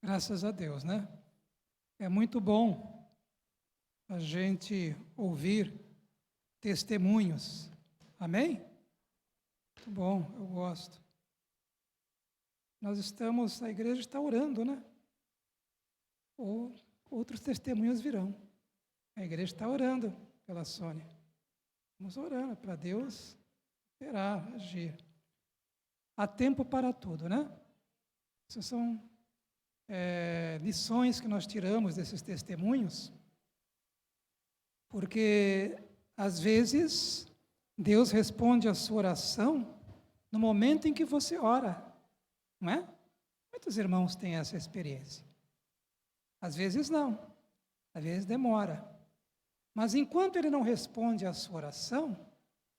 Graças a Deus, né? É muito bom a gente ouvir testemunhos. Amém? Muito bom, eu gosto. A igreja está orando, né? Ou outros testemunhos virão. A igreja está orando pela Sônia. Vamos orando para Deus operar, agir. Há tempo para tudo, né? Essas são lições que nós tiramos desses testemunhos, porque às vezes Deus responde a sua oração no momento em que você ora, não é? Muitos irmãos têm essa experiência. Às vezes não, às vezes demora. Mas enquanto Ele não responde à sua oração,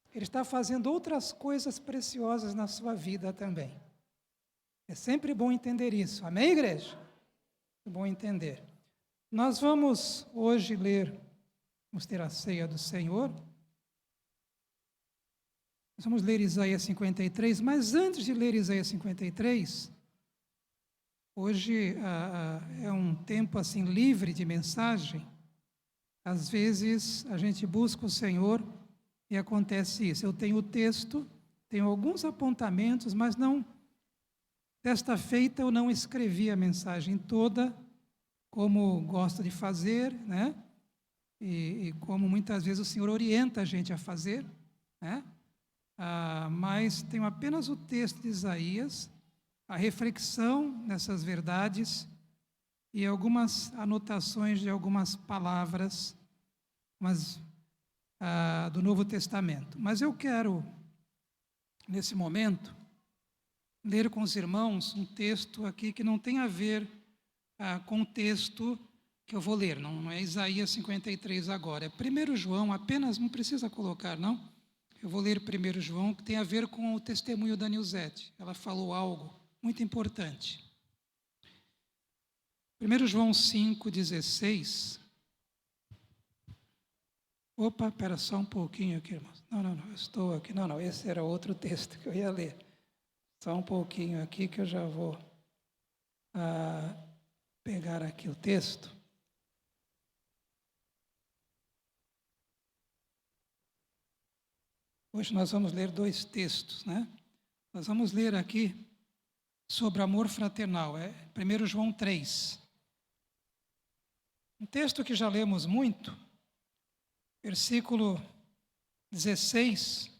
Ele está fazendo outras coisas preciosas na sua vida também. É sempre bom entender isso. Amém, igreja? É bom entender. Nós vamos hoje vamos ter a ceia do Senhor. Nós vamos ler Isaías 53, mas antes de ler Isaías 53, hoje é um tempo assim livre de mensagem. Às vezes a gente busca o Senhor e acontece isso. Eu tenho o texto, tenho alguns apontamentos, mas não. Desta feita eu não escrevi a mensagem toda, como gosto de fazer, né? E como muitas vezes o Senhor orienta a gente a fazer, né? Mas tenho apenas o texto de Isaías, a reflexão nessas verdades e algumas anotações de algumas palavras do Novo Testamento. Mas eu quero, nesse momento, ler com os irmãos um texto aqui que não tem a ver com o texto que eu vou ler. Não é Isaías 53 agora. É 1 João, apenas, não precisa colocar, não. Eu vou ler 1 João, que tem a ver com o testemunho da Nilzete. Ela falou algo muito importante. 1 João 5,16. Opa, espera só um pouquinho aqui, irmãos. Não, eu estou aqui. Não, esse era outro texto que eu ia ler. Só um pouquinho aqui que eu já vou pegar aqui o texto. Hoje nós vamos ler dois textos, né? Nós vamos ler aqui sobre amor fraternal, 1 João 3. Um texto que já lemos muito, versículo 16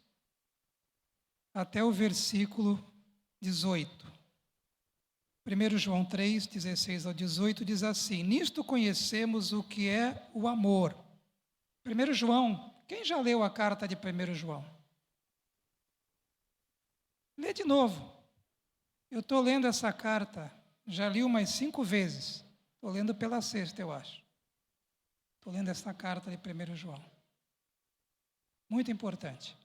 até o versículo 18. 1 João 3, 16 ao 18 diz assim: nisto conhecemos o que é o amor. 1 João, quem já leu a carta de 1 João? Lê de novo. Eu estou lendo essa carta, já li umas 5 vezes. Estou lendo pela 6ª, eu acho. Estou lendo essa carta de 1 João. Muito importante.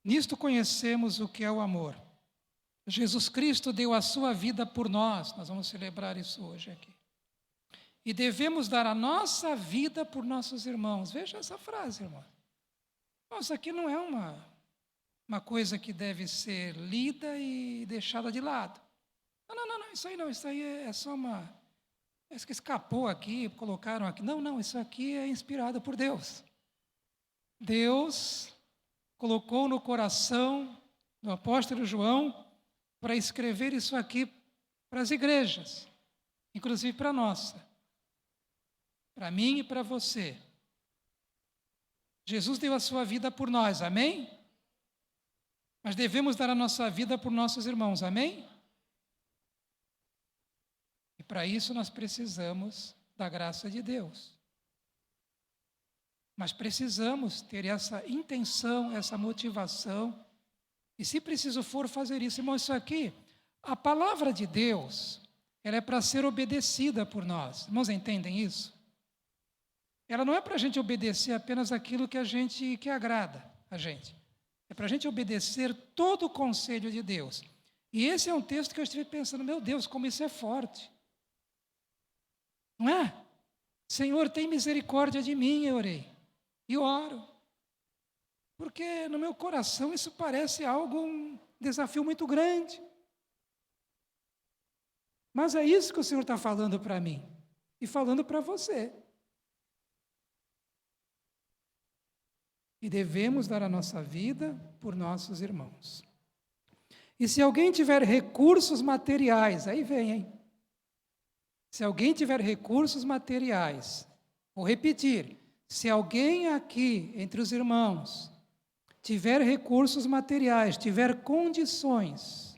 Nisto conhecemos o que é o amor. Jesus Cristo deu a sua vida por nós vamos celebrar isso hoje aqui. E devemos dar a nossa vida por nossos irmãos. Veja essa frase, irmão. Isso aqui não é uma coisa que deve ser lida e deixada de lado. Não, isso aí é só isso que escapou aqui, colocaram aqui. Não, isso aqui é inspirado por Deus. Deus colocou no coração do apóstolo João para escrever isso aqui para as igrejas, inclusive para a nossa, para mim e para você. Jesus deu a sua vida por nós, amém? Mas devemos dar a nossa vida por nossos irmãos, amém? E para isso nós precisamos da graça de Deus. Mas precisamos ter essa intenção, essa motivação. E se preciso for fazer isso, irmão, isso aqui, a palavra de Deus, ela é para ser obedecida por nós. Irmãos, entendem isso? Ela não é para a gente obedecer apenas aquilo que agrada a gente. É para a gente obedecer todo o conselho de Deus. E esse é um texto que eu estive pensando, meu Deus, como isso é forte. Não é? Senhor, tem misericórdia de mim, eu orei. E oro. Porque no meu coração isso parece um desafio muito grande. Mas é isso que o Senhor está falando para mim e falando para você. E devemos dar a nossa vida por nossos irmãos. E se alguém tiver recursos materiais, aí vem, hein? Se alguém tiver recursos materiais, vou repetir, se alguém aqui entre os irmãos tiver recursos materiais, tiver condições,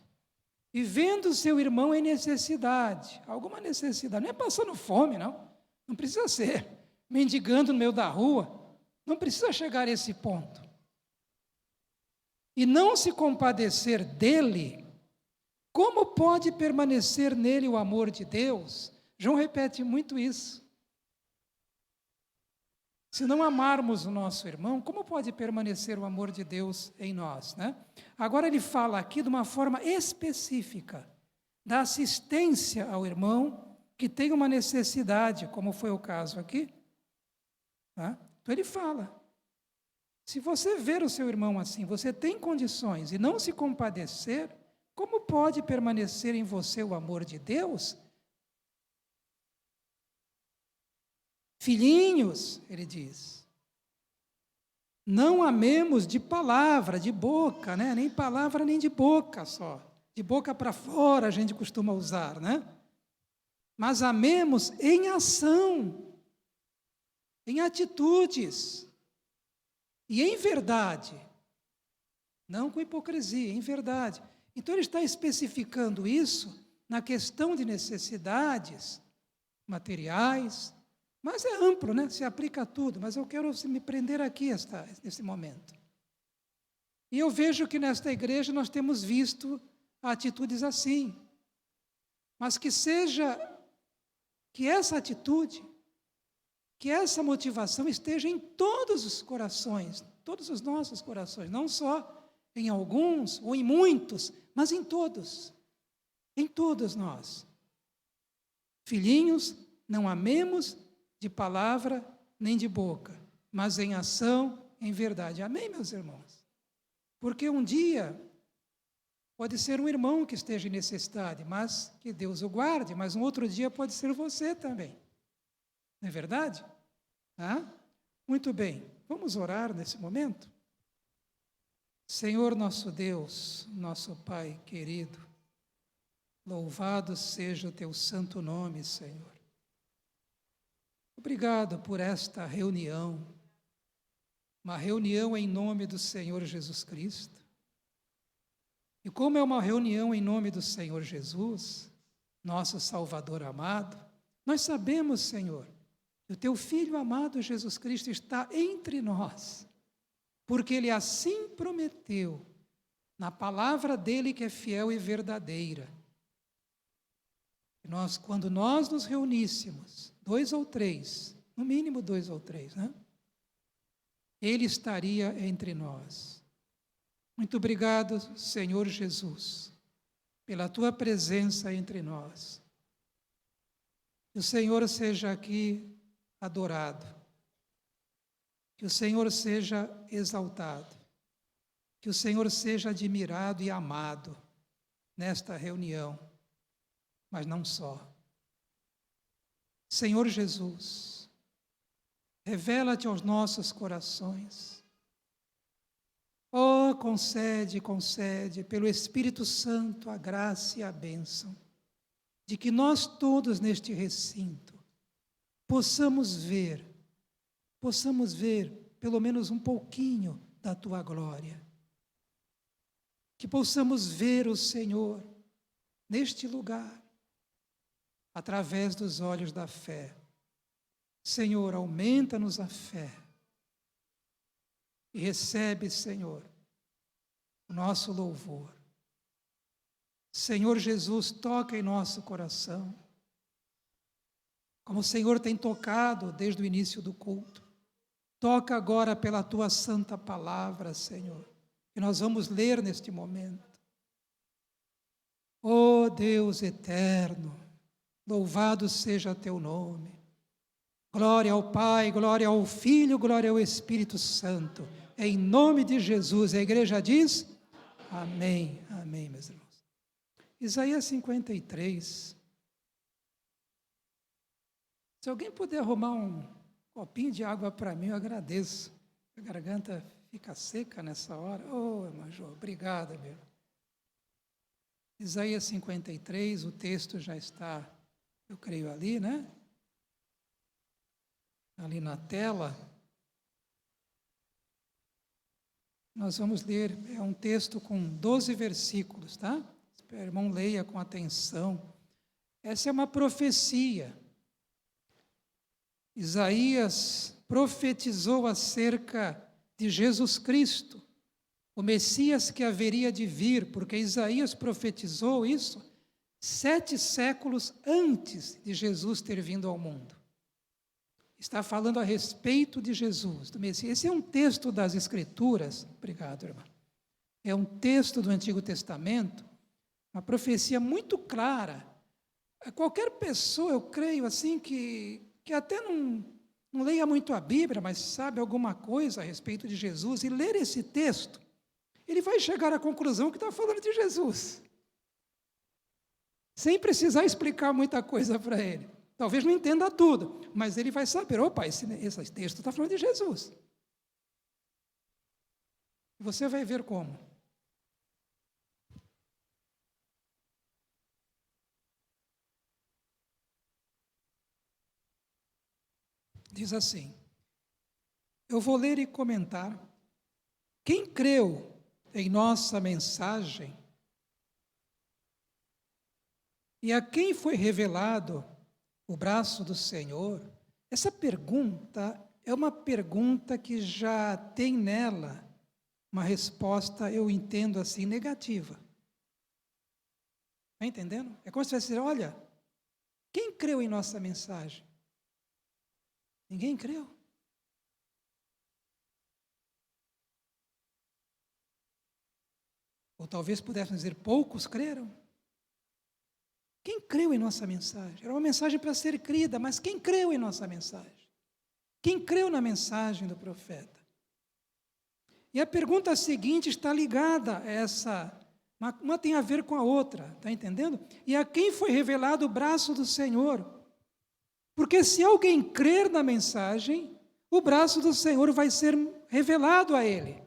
e vendo seu irmão em necessidade, alguma necessidade, não é passando fome, não precisa ser mendigando no meio da rua, não precisa chegar a esse ponto. E não se compadecer dele, como pode permanecer nele o amor de Deus? João repete muito isso. Se não amarmos o nosso irmão, como pode permanecer o amor de Deus em nós, né? Agora ele fala aqui de uma forma específica, da assistência ao irmão que tem uma necessidade, como foi o caso aqui. Tá? Então ele fala, se você ver o seu irmão assim, você tem condições e não se compadecer, como pode permanecer em você o amor de Deus? Filhinhos, ele diz, não amemos de palavra, de boca, né? Nem palavra nem de boca só. De boca para fora a gente costuma usar, né? Mas amemos em ação, em atitudes e em verdade. Não com hipocrisia, em verdade. Então ele está especificando isso na questão de necessidades materiais, mas é amplo, né? Se aplica a tudo, mas eu quero me prender aqui nesse momento. E eu vejo que nesta igreja nós temos visto atitudes assim, mas que essa atitude, que essa motivação esteja em todos os corações, todos os nossos corações, não só em alguns ou em muitos, mas em todos nós. Filhinhos, não amemos de palavra nem de boca, mas em ação, em verdade. Amém, meus irmãos? Porque um dia pode ser um irmão que esteja em necessidade, mas que Deus o guarde, mas um outro dia pode ser você também. Não é verdade? Muito bem, vamos orar nesse momento? Senhor nosso Deus, nosso Pai querido, louvado seja o teu santo nome, Senhor. Obrigado por esta reunião, uma reunião em nome do Senhor Jesus Cristo. E como é uma reunião em nome do Senhor Jesus, nosso Salvador amado, nós sabemos, Senhor, que o teu Filho amado Jesus Cristo está entre nós, porque Ele assim prometeu, na palavra dEle que é fiel e verdadeira. Quando nós nos reuníssemos, 2 ou 3, no mínimo 2 ou 3, né? Ele estaria entre nós. Muito obrigado, Senhor Jesus, pela tua presença entre nós. Que o Senhor seja aqui adorado, que o Senhor seja exaltado, que o Senhor seja admirado e amado nesta reunião, mas não só. Senhor Jesus, revela-te aos nossos corações. Oh, concede pelo Espírito Santo a graça e a bênção de que nós todos neste recinto possamos ver pelo menos um pouquinho da tua glória. Que possamos ver o Senhor neste lugar, através dos olhos da fé. Senhor, aumenta-nos a fé. E recebe, Senhor, o nosso louvor. Senhor Jesus, toca em nosso coração, como o Senhor tem tocado desde o início do culto. Toca agora pela tua santa palavra, Senhor, que nós vamos ler neste momento. Oh Deus eterno, louvado seja teu nome. Glória ao Pai, glória ao Filho, glória ao Espírito Santo. Em nome de Jesus, a igreja diz: amém, amém, meus irmãos. Isaías 53, Se alguém puder arrumar um copinho de água para mim, eu agradeço. A garganta fica seca nessa hora. Oh, Major, obrigada, meu. Isaías 53, o texto já está, eu creio, ali, né? Ali na tela. Nós vamos ler, é um texto com 12 versículos, tá? Espero, irmão, leia com atenção. Essa é uma profecia. Isaías profetizou acerca de Jesus Cristo, o Messias que haveria de vir, porque Isaías profetizou isso 7 séculos antes de Jesus ter vindo ao mundo. Está falando a respeito de Jesus, do Messias. Esse é um texto das Escrituras, obrigado, irmão. É um texto do Antigo Testamento, uma profecia muito clara. Qualquer pessoa, eu creio, assim, que até não leia muito a Bíblia, mas sabe alguma coisa a respeito de Jesus, e ler esse texto, ele vai chegar à conclusão que está falando de Jesus. Sem precisar explicar muita coisa para ele. Talvez não entenda tudo, mas ele vai saber, opa, esse texto está falando de Jesus. Você vai ver como. Diz assim, eu vou ler e comentar. Quem creu em nossa mensagem e a quem foi revelado o braço do Senhor? Essa pergunta é uma pergunta que já tem nela uma resposta, eu entendo assim, negativa. Está entendendo? É como se fosse dizer, olha, quem creu em nossa mensagem? Ninguém creu. Ou talvez pudéssemos dizer, poucos creram. Quem creu em nossa mensagem? Era uma mensagem para ser crida, mas quem creu em nossa mensagem? Quem creu na mensagem do profeta? E a pergunta seguinte está ligada a essa, uma tem a ver com a outra, está entendendo? E a quem foi revelado o braço do Senhor? Porque se alguém crer na mensagem, o braço do Senhor vai ser revelado a ele.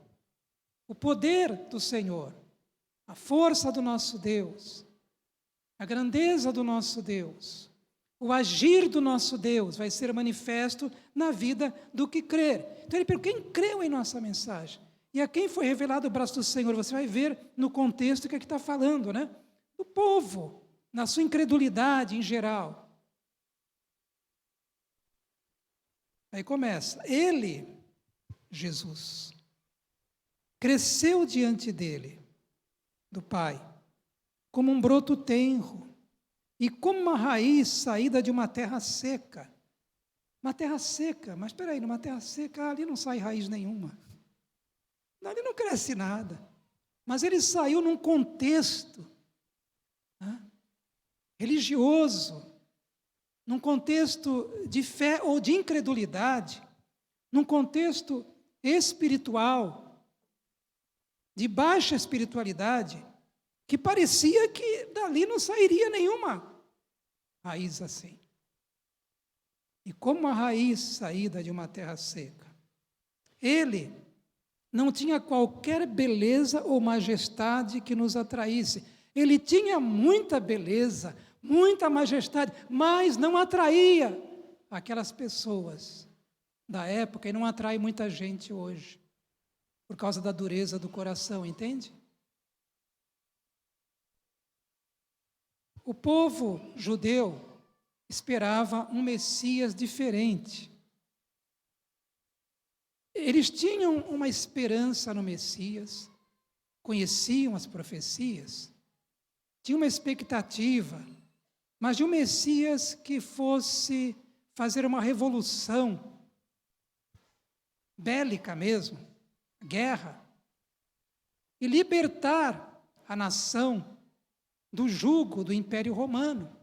O poder do Senhor, a força do nosso Deus, a grandeza do nosso Deus, o agir do nosso Deus vai ser manifesto na vida do que crer. Então ele pergunta, quem creu em nossa mensagem? E a quem foi revelado o braço do Senhor? Você vai ver no contexto que aqui está falando, né? Do povo, na sua incredulidade em geral. Aí começa, ele, Jesus, cresceu diante dele, do Pai, como um broto tenro, e como uma raiz saída de uma terra seca. Uma terra seca, mas espera aí, numa terra seca, ali não sai raiz nenhuma. Ali não cresce nada. Mas ele saiu num contexto religioso, num contexto de fé ou de incredulidade, num contexto espiritual, de baixa espiritualidade, que parecia que dali não sairia nenhuma raiz assim. E como a raiz saída de uma terra seca, ele não tinha qualquer beleza ou majestade que nos atraísse. Ele tinha muita beleza, muita majestade, mas não atraía aquelas pessoas da época e não atrai muita gente hoje, por causa da dureza do coração, entende? O povo judeu esperava um Messias diferente. Eles tinham uma esperança no Messias, conheciam as profecias, tinham uma expectativa, mas de um Messias que fosse fazer uma revolução bélica mesmo, guerra, e libertar a nação do jugo do Império Romano,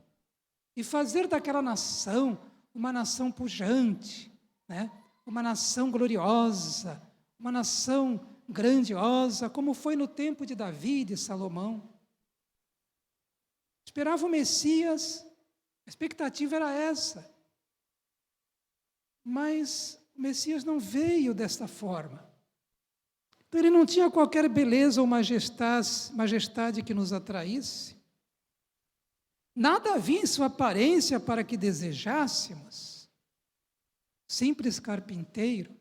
e fazer daquela nação uma nação pujante, né? Uma nação gloriosa, uma nação grandiosa, como foi no tempo de Davi e de Salomão. Esperava o Messias, a expectativa era essa. Mas o Messias não veio desta forma. Então ele não tinha qualquer beleza ou majestade que nos atraísse. Nada havia em sua aparência para que desejássemos. Simples carpinteiro,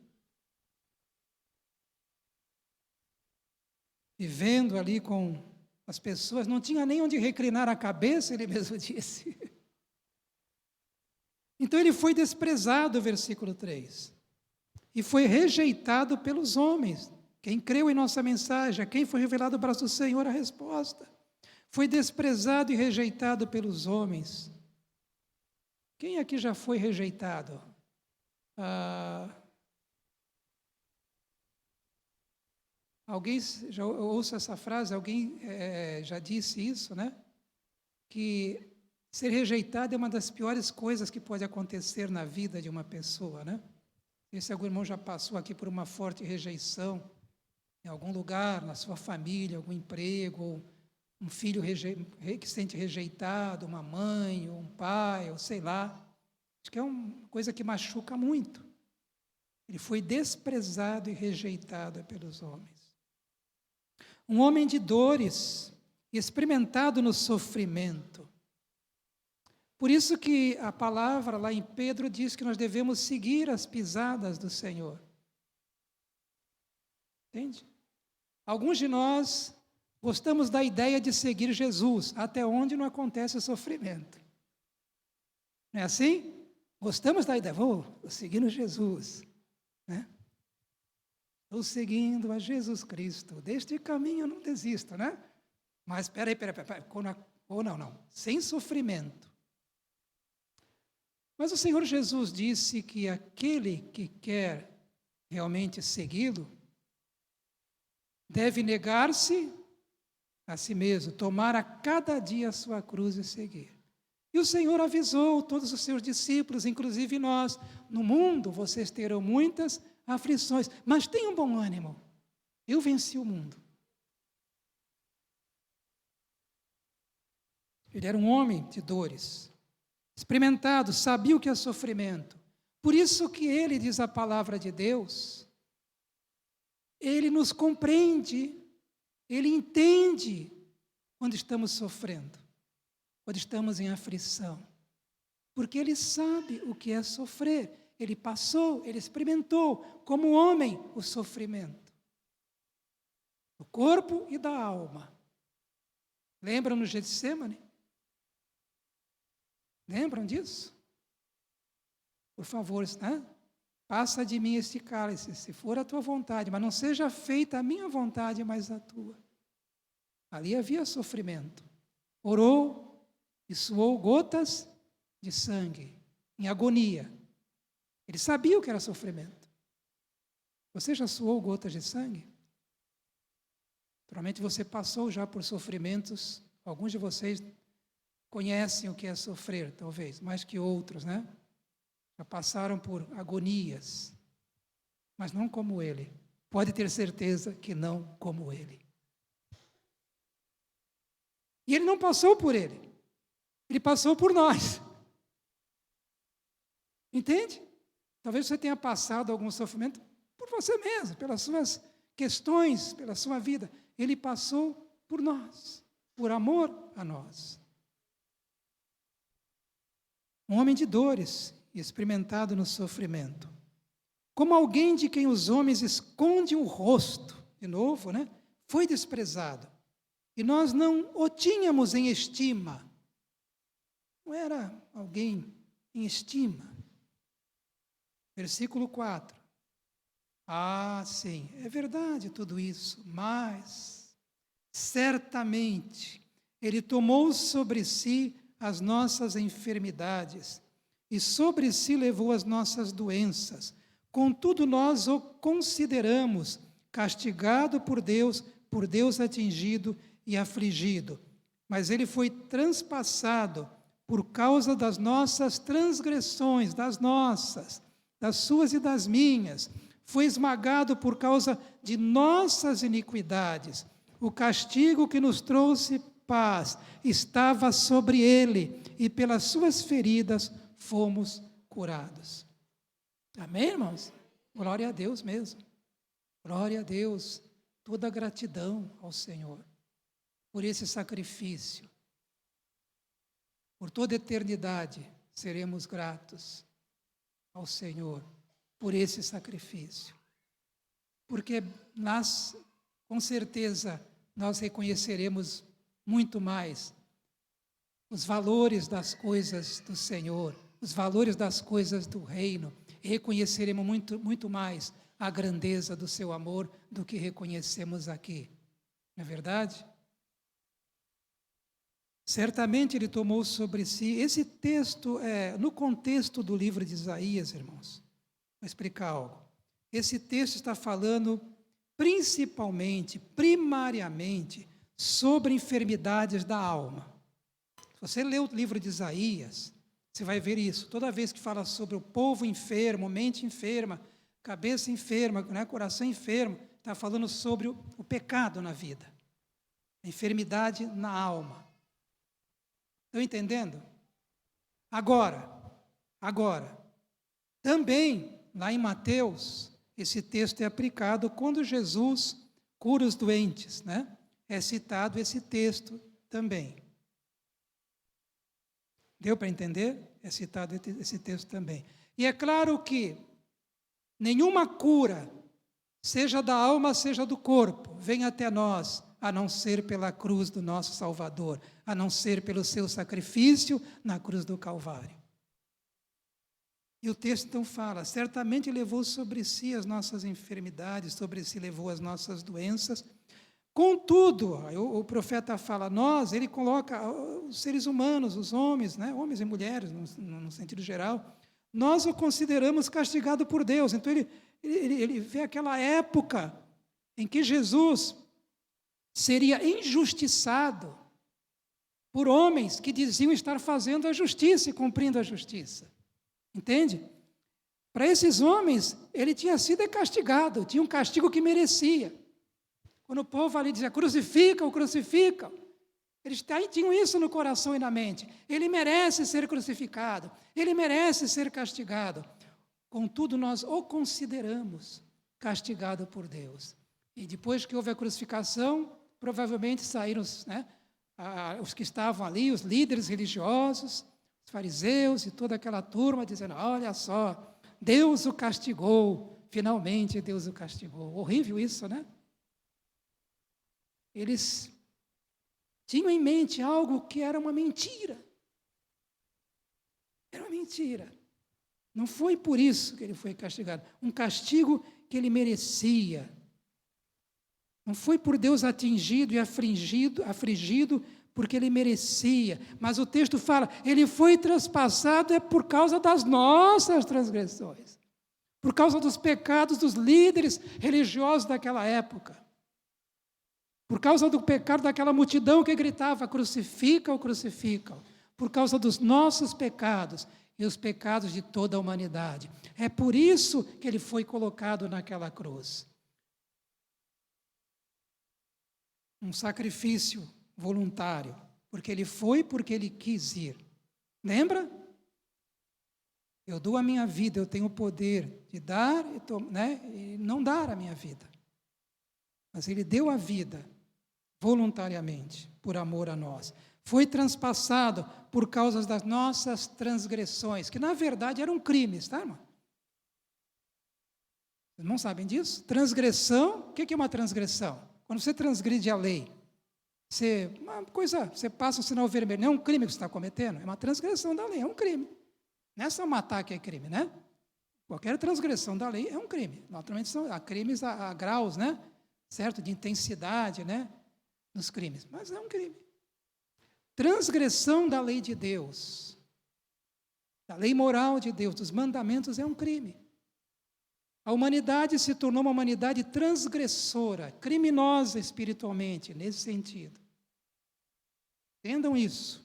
vivendo ali com as pessoas, não tinha nem onde reclinar a cabeça, ele mesmo disse. Então ele foi desprezado, versículo 3, e foi rejeitado pelos homens. Quem creu em nossa mensagem, a quem foi revelado o braço do Senhor, a resposta. Foi desprezado e rejeitado pelos homens. Quem aqui já foi rejeitado? Alguém já ouça essa frase? Alguém já disse isso, né? Que ser rejeitado é uma das piores coisas que pode acontecer na vida de uma pessoa, né? Se algum irmão já passou aqui por uma forte rejeição, em algum lugar, na sua família, algum emprego, ou um filho que se sente rejeitado, uma mãe, ou um pai, ou sei lá. Acho que é uma coisa que machuca muito. Ele foi desprezado e rejeitado pelos homens. Um homem de dores, experimentado no sofrimento. Por isso que a palavra lá em Pedro diz que nós devemos seguir as pisadas do Senhor. Entende? Alguns de nós gostamos da ideia de seguir Jesus, até onde não acontece o sofrimento. Não é assim? Gostamos da ideia, vou seguindo Jesus, né? Estou seguindo a Jesus Cristo, deste caminho eu não desisto, né? Mas peraí, ou não, sem sofrimento. Mas o Senhor Jesus disse que aquele que quer realmente segui-lo, deve negar-se a si mesmo, tomar a cada dia a sua cruz e seguir. E o Senhor avisou todos os seus discípulos, inclusive nós, no mundo vocês terão muitas aflições, mas tenham bom ânimo, eu venci o mundo. Ele era um homem de dores, experimentado, sabia o que é sofrimento. Por isso que ele, diz a palavra de Deus, ele nos compreende, ele entende quando estamos sofrendo, quando estamos em aflição, porque ele sabe o que é sofrer, ele passou, ele experimentou como homem o sofrimento, do corpo e da alma. Lembram no Getsemane? Lembram disso? Por favor, né? Passa de mim este cálice, se for a tua vontade, mas não seja feita a minha vontade, mas a tua. Ali havia sofrimento. Orou e suou gotas de sangue, em agonia. Ele sabia o que era sofrimento. Você já suou gotas de sangue? Provavelmente você passou já por sofrimentos. Alguns de vocês conhecem o que é sofrer, talvez, mais que outros, né? Já passaram por agonias, mas não como ele. Pode ter certeza que não como ele. E ele não passou por ele. Ele passou por nós. Entende? Talvez você tenha passado algum sofrimento por você mesmo, pelas suas questões, pela sua vida. Ele passou por nós, por amor a nós. Um homem de dores, experimentado no sofrimento. Como alguém de quem os homens escondem o rosto, de novo, né? Foi desprezado. E nós não o tínhamos em estima. Não era alguém em estima. Versículo 4. Ah, sim, é verdade tudo isso, mas certamente ele tomou sobre si as nossas enfermidades e sobre si levou as nossas doenças. Contudo, nós o consideramos castigado por Deus atingido e afligido. Mas ele foi transpassado por causa das nossas transgressões, das suas e das minhas. Foi esmagado por causa de nossas iniquidades. O castigo que nos trouxe paz estava sobre ele, e pelas suas feridas fomos curados. Amém, irmãos? Glória a Deus mesmo. Glória a Deus. Toda a gratidão ao Senhor por esse sacrifício. Por toda a eternidade seremos gratos ao Senhor por esse sacrifício. Porque com certeza, nós reconheceremos muito mais os valores das coisas do Senhor, os valores das coisas do reino, e reconheceremos muito mais a grandeza do seu amor do que reconhecemos aqui. Não é verdade? Certamente ele tomou sobre si, esse texto no contexto do livro de Isaías, irmãos. Vou explicar algo. Esse texto está falando primariamente, sobre enfermidades da alma. Se você ler o livro de Isaías, você vai ver isso. Toda vez que fala sobre o povo enfermo, mente enferma, cabeça enferma, né, coração enfermo, está falando sobre o pecado na vida, a enfermidade na alma. Estão entendendo? Agora, também, lá em Mateus, esse texto é aplicado quando Jesus cura os doentes, né? É citado esse texto também. Deu para entender? É citado esse texto também. E é claro que nenhuma cura, seja da alma, seja do corpo, vem até nós, a não ser pela cruz do nosso Salvador, a não ser pelo seu sacrifício na cruz do Calvário. E o texto então fala, certamente levou sobre si as nossas enfermidades, sobre si levou as nossas doenças. Contudo, o profeta fala, ele coloca os seres humanos, os homens, né, homens e mulheres, no sentido geral, nós o consideramos castigado por Deus. Então ele vê aquela época em que Jesus seria injustiçado por homens que diziam estar fazendo a justiça e cumprindo a justiça. Entende? Para esses homens, ele tinha sido castigado, tinha um castigo que merecia. Quando o povo ali dizia, crucificam, eles tinham isso no coração e na mente. Ele merece ser crucificado, ele merece ser castigado. Contudo, nós o consideramos castigado por Deus. E depois que houve a crucificação, provavelmente saíram os que estavam ali, os líderes religiosos, os fariseus e toda aquela turma, dizendo, olha só, Deus o castigou, finalmente Deus o castigou. Horrível isso, né? Eles tinham em mente algo que era uma mentira. Era uma mentira. Não foi por isso que ele foi castigado. Um castigo que ele merecia. Não foi por Deus atingido e afligido porque ele merecia. Mas o texto fala, ele foi traspassado por causa das nossas transgressões. Por causa dos pecados dos líderes religiosos daquela época. Por causa do pecado daquela multidão que gritava, crucifica-o, crucifica-o. Por causa dos nossos pecados e os pecados de toda a humanidade. É por isso que ele foi colocado naquela cruz. Um sacrifício voluntário, porque ele quis ir. Lembra? Eu dou a minha vida, eu tenho o poder de dar e não dar a minha vida. Mas ele deu a vida voluntariamente, por amor a nós. Foi transpassado por causa das nossas transgressões, que na verdade eram crimes, tá, irmão? Vocês não sabem disso? Transgressão, o que é uma transgressão? Quando você transgride a lei, você passa o sinal vermelho, não é um crime que você está cometendo, é uma transgressão da lei, é um crime. Não é só matar que é crime, né? Qualquer transgressão da lei é um crime. Naturalmente há crimes a graus, né? Certo? De intensidade, né? Nos crimes, mas é um crime. Transgressão da lei de Deus, da lei moral de Deus, dos mandamentos é um crime. A humanidade se tornou uma humanidade transgressora, criminosa espiritualmente, nesse sentido. Entendam isso.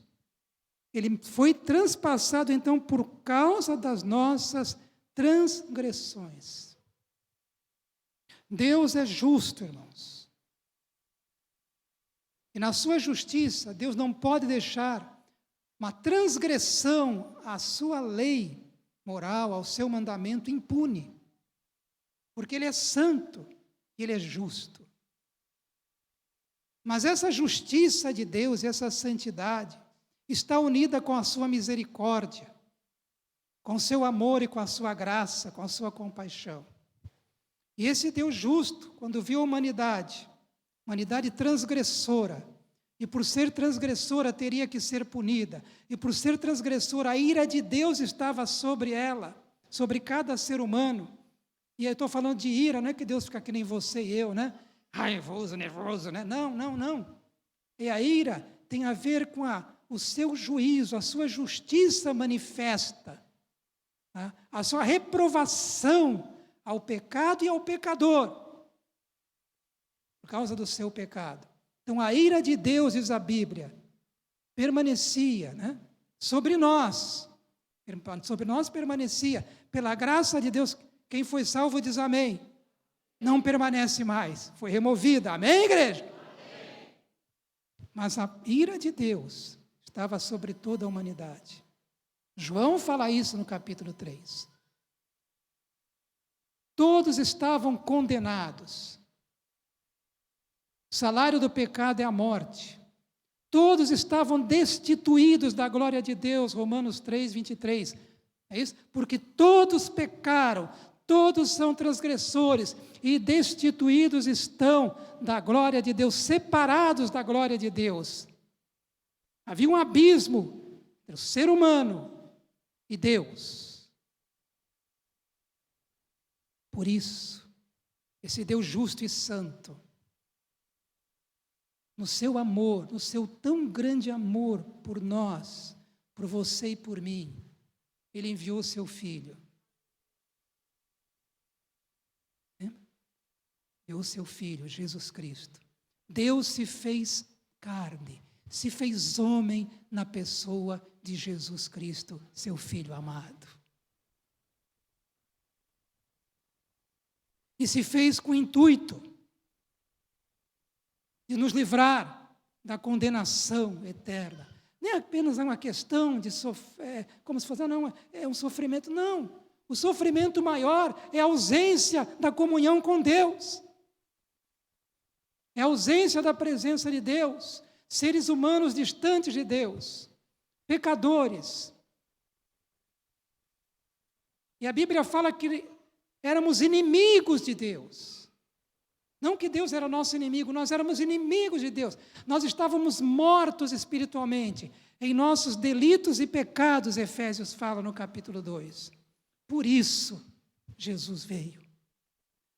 Ele foi transpassado, então, por causa das nossas transgressões. Deus é justo, irmãos. E na sua justiça, Deus não pode deixar uma transgressão à sua lei moral, ao seu mandamento impune, porque Ele é santo, Ele é justo. Mas essa justiça de Deus, essa santidade, está unida com a sua misericórdia, com o seu amor e com a sua graça, com a sua compaixão. E esse Deus justo, quando viu a humanidade transgressora, e por ser transgressora teria que ser punida, e por ser transgressora a ira de Deus estava sobre ela, sobre cada ser humano. E eu estou falando de ira, não é que Deus fica que nem você e eu, né? Raivoso, nervoso, né? Não. E a ira tem a ver com o seu juízo, a sua justiça manifesta, tá? A sua reprovação ao pecado e ao pecador, por causa do seu pecado. Então, a ira de Deus, diz a Bíblia, permanecia, né, sobre nós permanecia. Pela graça de Deus, quem foi salvo diz amém. Não permanece mais, foi removida. Amém, igreja? Amém. Mas a ira de Deus estava sobre toda a humanidade. João fala isso no capítulo 3. Todos estavam condenados. O salário do pecado é a morte. Todos estavam destituídos da glória de Deus, Romanos 3, 23. É isso? Porque todos pecaram, todos são transgressores e destituídos estão da glória de Deus, separados da glória de Deus. Havia um abismo entre o ser humano e Deus. Por isso, esse Deus justo e santo, no seu amor, no seu tão grande amor por nós, por você e por mim, Ele enviou o seu Filho. Enviou o seu Filho, Jesus Cristo. Deus se fez carne, se fez homem na pessoa de Jesus Cristo, seu Filho amado. E se fez com o intuito de nos livrar da condenação eterna. Nem apenas é uma questão de sofrer, como se fosse, não, é um sofrimento. Não, o sofrimento maior é a ausência da comunhão com Deus. É a ausência da presença de Deus. Seres humanos distantes de Deus, pecadores. E a Bíblia fala que éramos inimigos de Deus. Não que Deus era nosso inimigo, nós éramos inimigos de Deus. Nós estávamos mortos espiritualmente, em nossos delitos e pecados, Efésios fala no capítulo 2. Por isso, Jesus veio.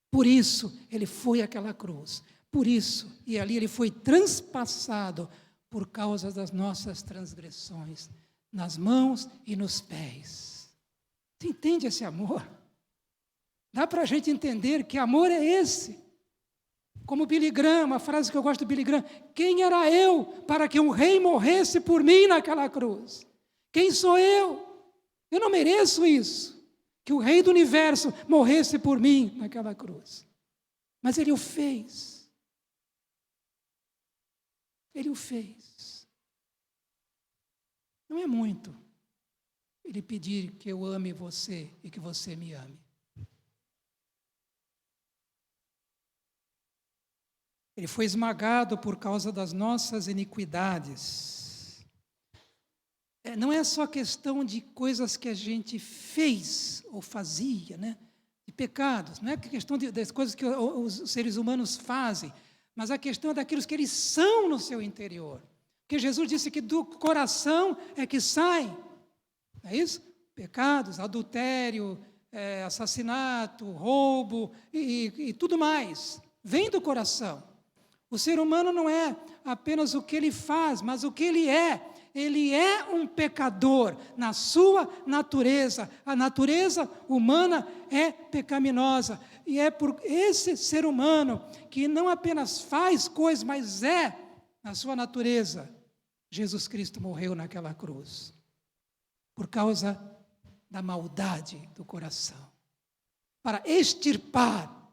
Por isso, Ele foi àquela cruz. Por isso, e ali Ele foi transpassado por causa das nossas transgressões, nas mãos e nos pés. Você entende esse amor? Dá para a gente entender que amor é esse. Como Billy Graham, uma frase que eu gosto do Billy Graham: quem era eu para que um rei morresse por mim naquela cruz? Quem sou eu? Eu não mereço isso, que o rei do universo morresse por mim naquela cruz. Mas Ele o fez. Ele o fez. Não é muito Ele pedir que eu ame você e que você me ame. Ele foi esmagado por causa das nossas iniquidades. Não é só questão de coisas que a gente fez ou fazia, né? De pecados. Não é questão das coisas que os seres humanos fazem, mas a questão é daqueles que eles são no seu interior. Porque Jesus disse que do coração é que saem. É isso? Pecados, adultério, assassinato, roubo e tudo mais. Vem do coração. O ser humano não é apenas o que ele faz, mas o que ele é. Ele é um pecador na sua natureza. A natureza humana é pecaminosa. E é por esse ser humano que não apenas faz coisas, mas é, na sua natureza, Jesus Cristo morreu naquela cruz. Por causa da maldade do coração. Para extirpar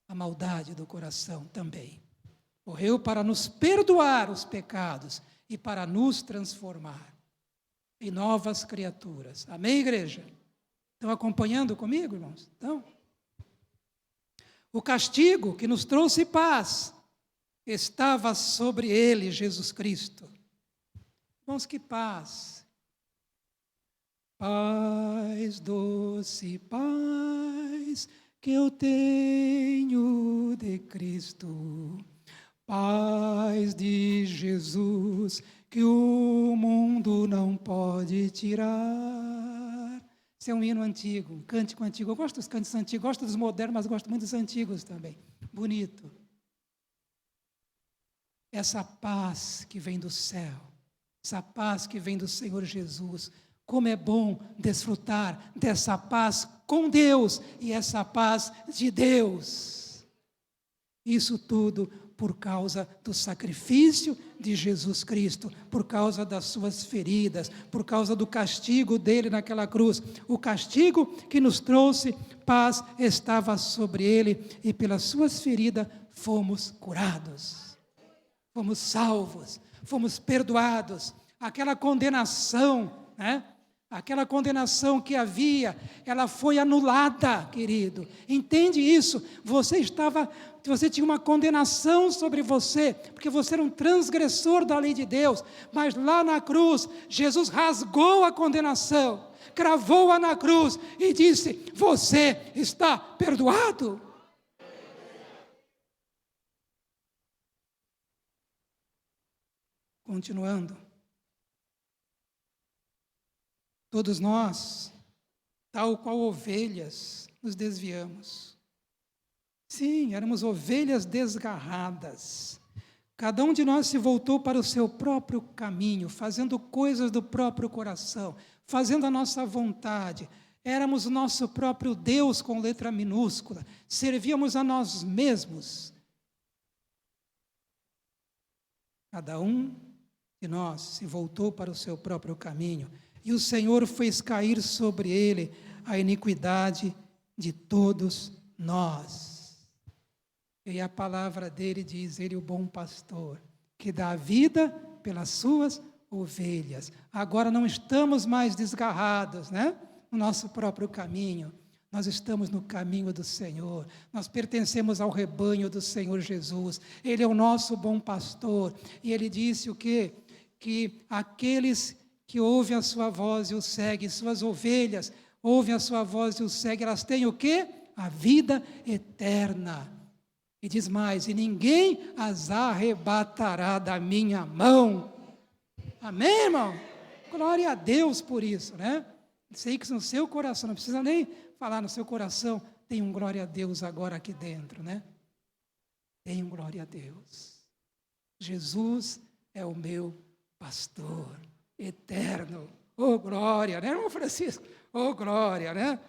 a maldade do coração também. Morreu para nos perdoar os pecados e para nos transformar em novas criaturas. Amém, igreja? Estão acompanhando comigo, irmãos? Então, o castigo que nos trouxe paz estava sobre ele, Jesus Cristo. Irmãos, que paz. Paz, doce paz, que eu tenho de Cristo. Paz de Jesus, que o mundo não pode tirar. Esse é um hino antigo, um cântico antigo. Eu gosto dos cânticos antigos, gosto dos modernos, mas gosto muito dos antigos também. Bonito. Essa paz que vem do céu, essa paz que vem do Senhor Jesus. Como é bom desfrutar dessa paz com Deus e essa paz de Deus. Isso tudo por causa do sacrifício de Jesus Cristo, por causa das suas feridas, por causa do castigo dele naquela cruz. O castigo que nos trouxe paz estava sobre ele e pelas suas feridas fomos curados. Fomos salvos, fomos perdoados. Aquela condenação, né? Aquela condenação que havia, ela foi anulada, querido. Entende isso? Você tinha uma condenação sobre você, porque você era um transgressor da lei de Deus. Mas lá na cruz, Jesus rasgou a condenação, cravou-a na cruz e disse: você está perdoado. Continuando. Todos nós, tal qual ovelhas, nos desviamos. Sim, éramos ovelhas desgarradas. Cada um de nós se voltou para o seu próprio caminho, fazendo coisas do próprio coração, fazendo a nossa vontade. Éramos o nosso próprio Deus com letra minúscula. Servíamos a nós mesmos. Cada um de nós se voltou para o seu próprio caminho. E o Senhor fez cair sobre ele a iniquidade de todos nós. E a palavra dele diz: ele é o bom pastor, que dá a vida pelas suas ovelhas. Agora não estamos mais desgarrados, né? No nosso próprio caminho. Nós estamos no caminho do Senhor. Nós pertencemos ao rebanho do Senhor Jesus. Ele é o nosso bom pastor. E ele disse o quê? Que aqueles que ouvem a sua voz e o seguem, suas ovelhas ouvem a sua voz e o seguem, elas têm o quê? A vida eterna. E diz mais: e ninguém as arrebatará da minha mão. Amém, irmão? Glória a Deus por isso, né? Sei que no seu coração, não precisa nem falar no seu coração, tem um glória a Deus agora aqui dentro, né? Tem um glória a Deus. Jesus é o meu pastor eterno. Oh, glória, né, irmão Francisco? Oh, glória, né?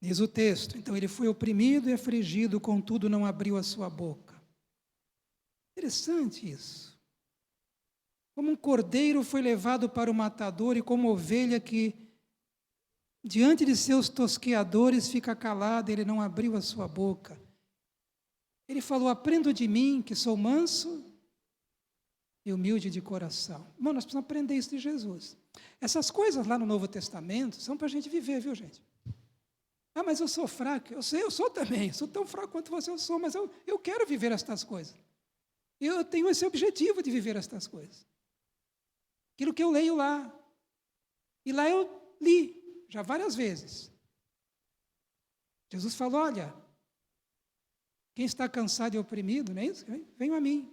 Diz o texto: então ele foi oprimido e afligido, contudo não abriu a sua boca. Interessante isso. Como um cordeiro foi levado para o matador, e como ovelha que diante de seus tosqueadores fica calada, ele não abriu a sua boca. Ele falou: aprendo de mim, que sou manso e humilde de coração. Irmão, nós precisamos aprender isso de Jesus. Essas coisas lá no Novo Testamento são para a gente viver, viu, gente? Ah, mas eu sou fraco. Eu sei, eu sou também. Eu sou tão fraco quanto você, eu sou, mas eu quero viver estas coisas. Eu tenho esse objetivo de viver estas coisas. Aquilo que eu leio lá. E lá eu li, já várias vezes. Jesus falou: olha, quem está cansado e oprimido, não é isso? Venham a mim.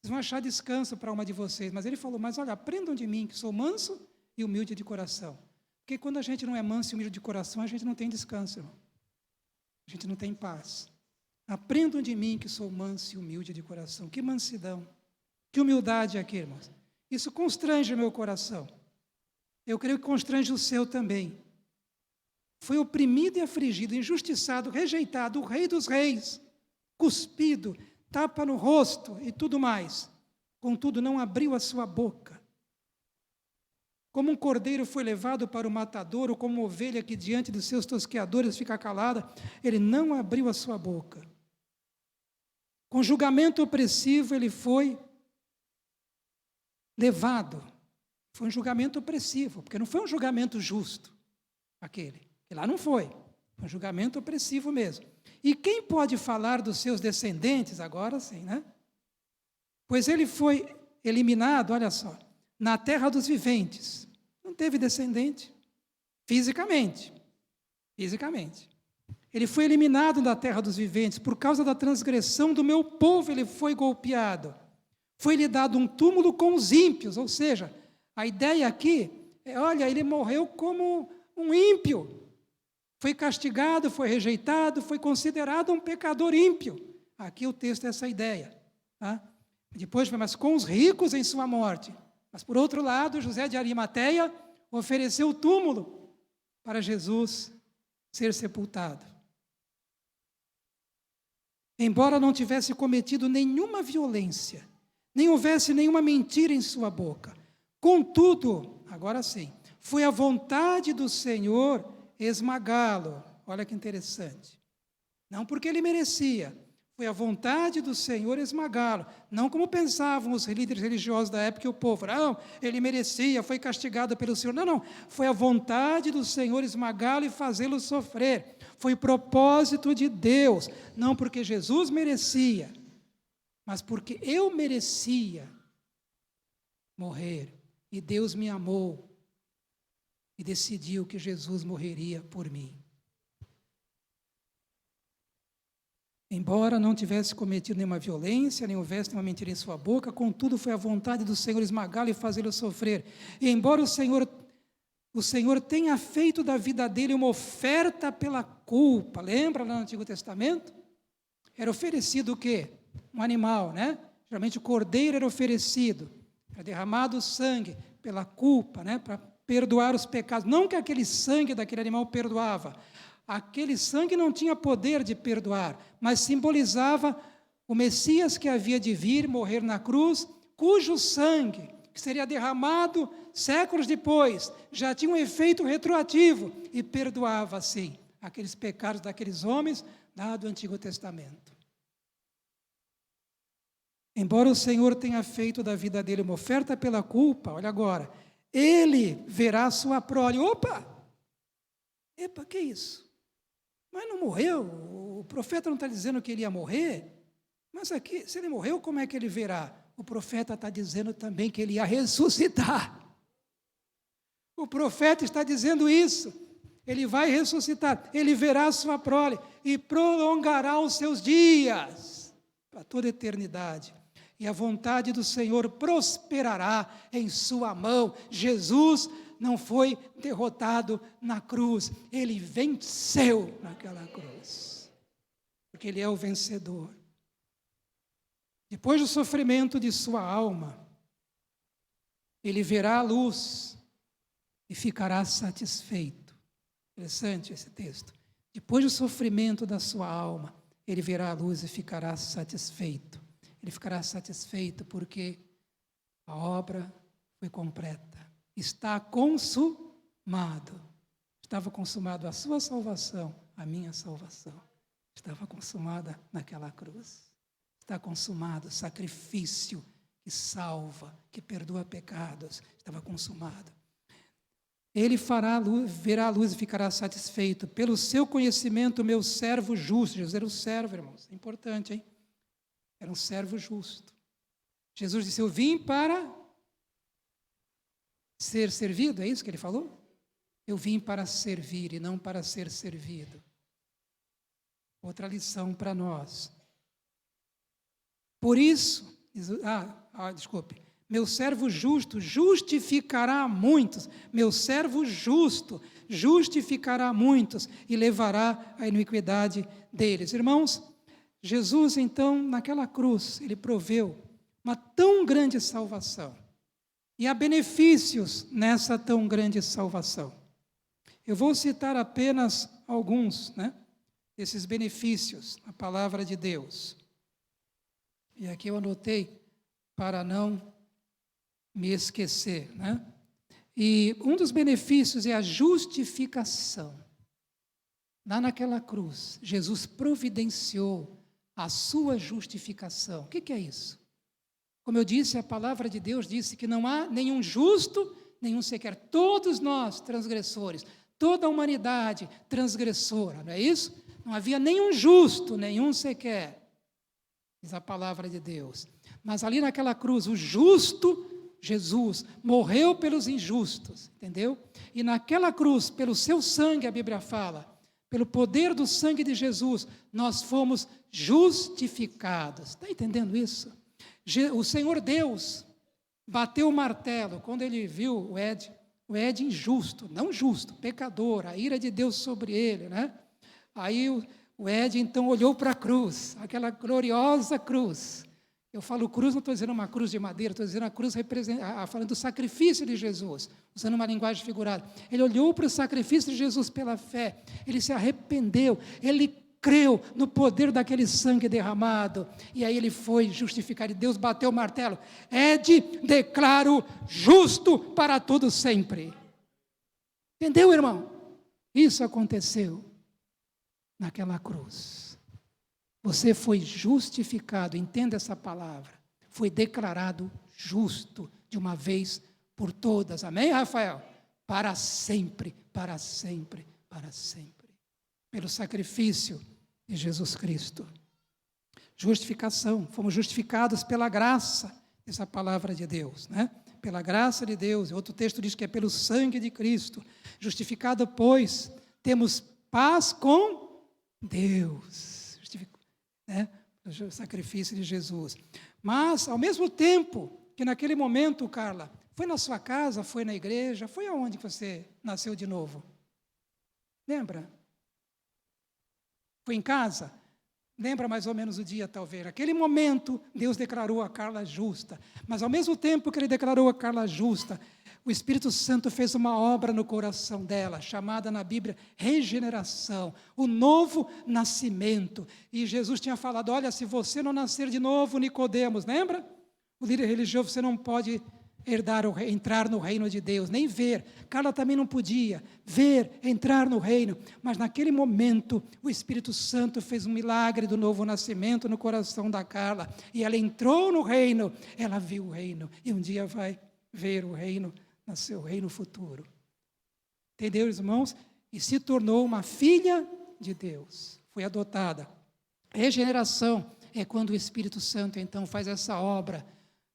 Vocês vão achar descanso para a alma de vocês. Mas ele falou: mas olha, aprendam de mim, que sou manso e humilde de coração. Porque quando a gente não é manso e humilde de coração, a gente não tem descanso, irmão. A gente não tem paz. Aprendam de mim, que sou manso e humilde de coração. Que mansidão, que humildade aqui, irmãos. Isso constrange o meu coração. Eu creio que constrange o seu também. Foi oprimido e afligido, injustiçado, rejeitado, o rei dos reis, cuspido, tapa no rosto e tudo mais. Contudo, não abriu a sua boca. Como um cordeiro foi levado para o matadouro, como uma ovelha que diante dos seus tosqueadores fica calada, ele não abriu a sua boca. Com julgamento opressivo ele foi levado. Foi um julgamento opressivo, porque não foi um julgamento justo, aquele. Que lá não foi. Foi um julgamento opressivo mesmo. E quem pode falar dos seus descendentes? Agora sim, né? Pois ele foi eliminado, olha só, na terra dos viventes. Não teve descendente, fisicamente. Fisicamente. Ele foi eliminado da terra dos viventes. Por causa da transgressão do meu povo, ele foi golpeado. Foi-lhe dado um túmulo com os ímpios, ou seja, a ideia aqui é, olha, ele morreu como um ímpio. Foi castigado, foi rejeitado, foi considerado um pecador ímpio. Aqui o texto é essa ideia. Tá? Depois, mas com os ricos em sua morte. Mas, por outro lado, José de Arimateia ofereceu o túmulo para Jesus ser sepultado. Embora não tivesse cometido nenhuma violência, nem houvesse nenhuma mentira em sua boca, contudo, agora sim, foi a vontade do Senhor esmagá-lo. Olha que interessante. Não porque ele merecia, foi a vontade do Senhor esmagá-lo. Não como pensavam os líderes religiosos da época e o povo. Não, ele merecia, foi castigado pelo Senhor. Não, não. Foi a vontade do Senhor esmagá-lo e fazê-lo sofrer. Foi propósito de Deus. Não porque Jesus merecia, mas porque eu merecia morrer. E Deus me amou e decidiu que Jesus morreria por mim. Embora não tivesse cometido nenhuma violência, nem houvesse nenhuma mentira em sua boca, contudo foi a vontade do Senhor esmagá-lo e fazê-lo sofrer. E embora o Senhor tenha feito da vida dele uma oferta pela culpa, lembra lá no Antigo Testamento? Era oferecido o quê? Um animal, né? Geralmente o cordeiro era oferecido, era derramado o sangue pela culpa, né? Para perdoar os pecados. Não que aquele sangue daquele animal perdoava. Aquele sangue não tinha poder de perdoar, mas simbolizava o Messias que havia de vir, morrer na cruz, cujo sangue, que seria derramado séculos depois, já tinha um efeito retroativo e perdoava, assim, aqueles pecados daqueles homens lá do Antigo Testamento. Embora o Senhor tenha feito da vida dele uma oferta pela culpa, olha agora, ele verá sua prole. Opa! Epa, que isso? Mas não morreu? O profeta não está dizendo que ele ia morrer? Mas aqui, se ele morreu, como é que ele verá? O profeta está dizendo também que ele ia ressuscitar. O profeta está dizendo isso. Ele vai ressuscitar, ele verá a sua prole e prolongará os seus dias para toda a eternidade. E a vontade do Senhor prosperará em sua mão. Jesus não foi derrotado na cruz, ele venceu naquela cruz, porque ele é o vencedor. Depois do sofrimento de sua alma, ele verá a luz e ficará satisfeito. Interessante esse texto. Depois do sofrimento da sua alma, ele verá a luz e ficará satisfeito. Ele ficará satisfeito porque a obra foi completa. Está consumado. Estava consumado a sua salvação, a minha salvação. Estava consumada naquela cruz. Está consumado o sacrifício que salva, que perdoa pecados. Estava consumado. Ele verá a luz e ficará satisfeito. Pelo seu conhecimento, meu servo justo. Jesus era o servo, irmãos. É importante, hein? Era um servo justo. Jesus disse, eu vim para ser servido, é isso que ele falou? Eu vim para servir e não para ser servido. Outra lição para nós. Por isso, desculpe, meu servo justo justificará muitos, meu servo justo justificará muitos e levará a iniquidade deles. Irmãos, Jesus então, naquela cruz, ele proveu uma tão grande salvação. E há benefícios nessa tão grande salvação. Eu vou citar apenas alguns, desses benefícios na palavra de Deus. E aqui eu anotei para não me esquecer, E um dos benefícios é a justificação. Lá naquela cruz, Jesus providenciou a sua justificação. O que é isso? Como eu disse, a palavra de Deus disse que não há nenhum justo nenhum sequer. Todos nós transgressores, toda a humanidade transgressora, não é isso? Não havia nenhum justo, nenhum sequer, diz a palavra de Deus. Mas ali naquela cruz, o justo Jesus morreu pelos injustos, entendeu? E naquela cruz, pelo seu sangue, a Bíblia fala, pelo poder do sangue de Jesus, nós fomos justificados. Está entendendo isso? O Senhor Deus bateu o martelo quando ele viu o Ed injusto, não justo, pecador, a ira de Deus sobre ele, né? Aí o Ed então olhou para a cruz, aquela gloriosa cruz. Eu falo cruz, não estou dizendo uma cruz de madeira, estou dizendo a cruz falando do sacrifício de Jesus, usando uma linguagem figurada. Ele olhou para o sacrifício de Jesus pela fé, ele se arrependeu, ele creu no poder daquele sangue derramado, e aí ele foi justificado, e Deus bateu o martelo. Declaro justo para todo sempre. Entendeu, irmão? Isso aconteceu naquela cruz. Você foi justificado, entenda essa palavra, foi declarado justo de uma vez por todas, amém, Rafael? Para sempre, para sempre, para sempre, pelo sacrifício de Jesus Cristo. Justificação, fomos justificados pela graça, essa palavra de Deus, né? Pela graça de Deus, outro texto diz que é pelo sangue de Cristo. Justificado, pois, temos paz com Deus. Né, o sacrifício de Jesus. Mas, ao mesmo tempo que naquele momento, Carla, foi na sua casa, foi na igreja, foi aonde que você nasceu de novo? Lembra? Foi em casa? Lembra mais ou menos o dia, talvez. Naquele momento, Deus declarou a Carla justa. Mas, ao mesmo tempo que Ele declarou a Carla justa, o Espírito Santo fez uma obra no coração dela, chamada na Bíblia regeneração, o novo nascimento. E Jesus tinha falado, olha, se você não nascer de novo, Nicodemos, lembra? O líder religioso, você não pode entrar no reino de Deus, nem ver. Carla também não podia ver, entrar no reino. Mas naquele momento, o Espírito Santo fez um milagre do novo nascimento no coração da Carla. E ela entrou no reino, ela viu o reino. E um dia vai ver o reino, no seu reino futuro. Entendeu, irmãos? E se tornou uma filha de Deus. Foi adotada. Regeneração é quando o Espírito Santo, então, faz essa obra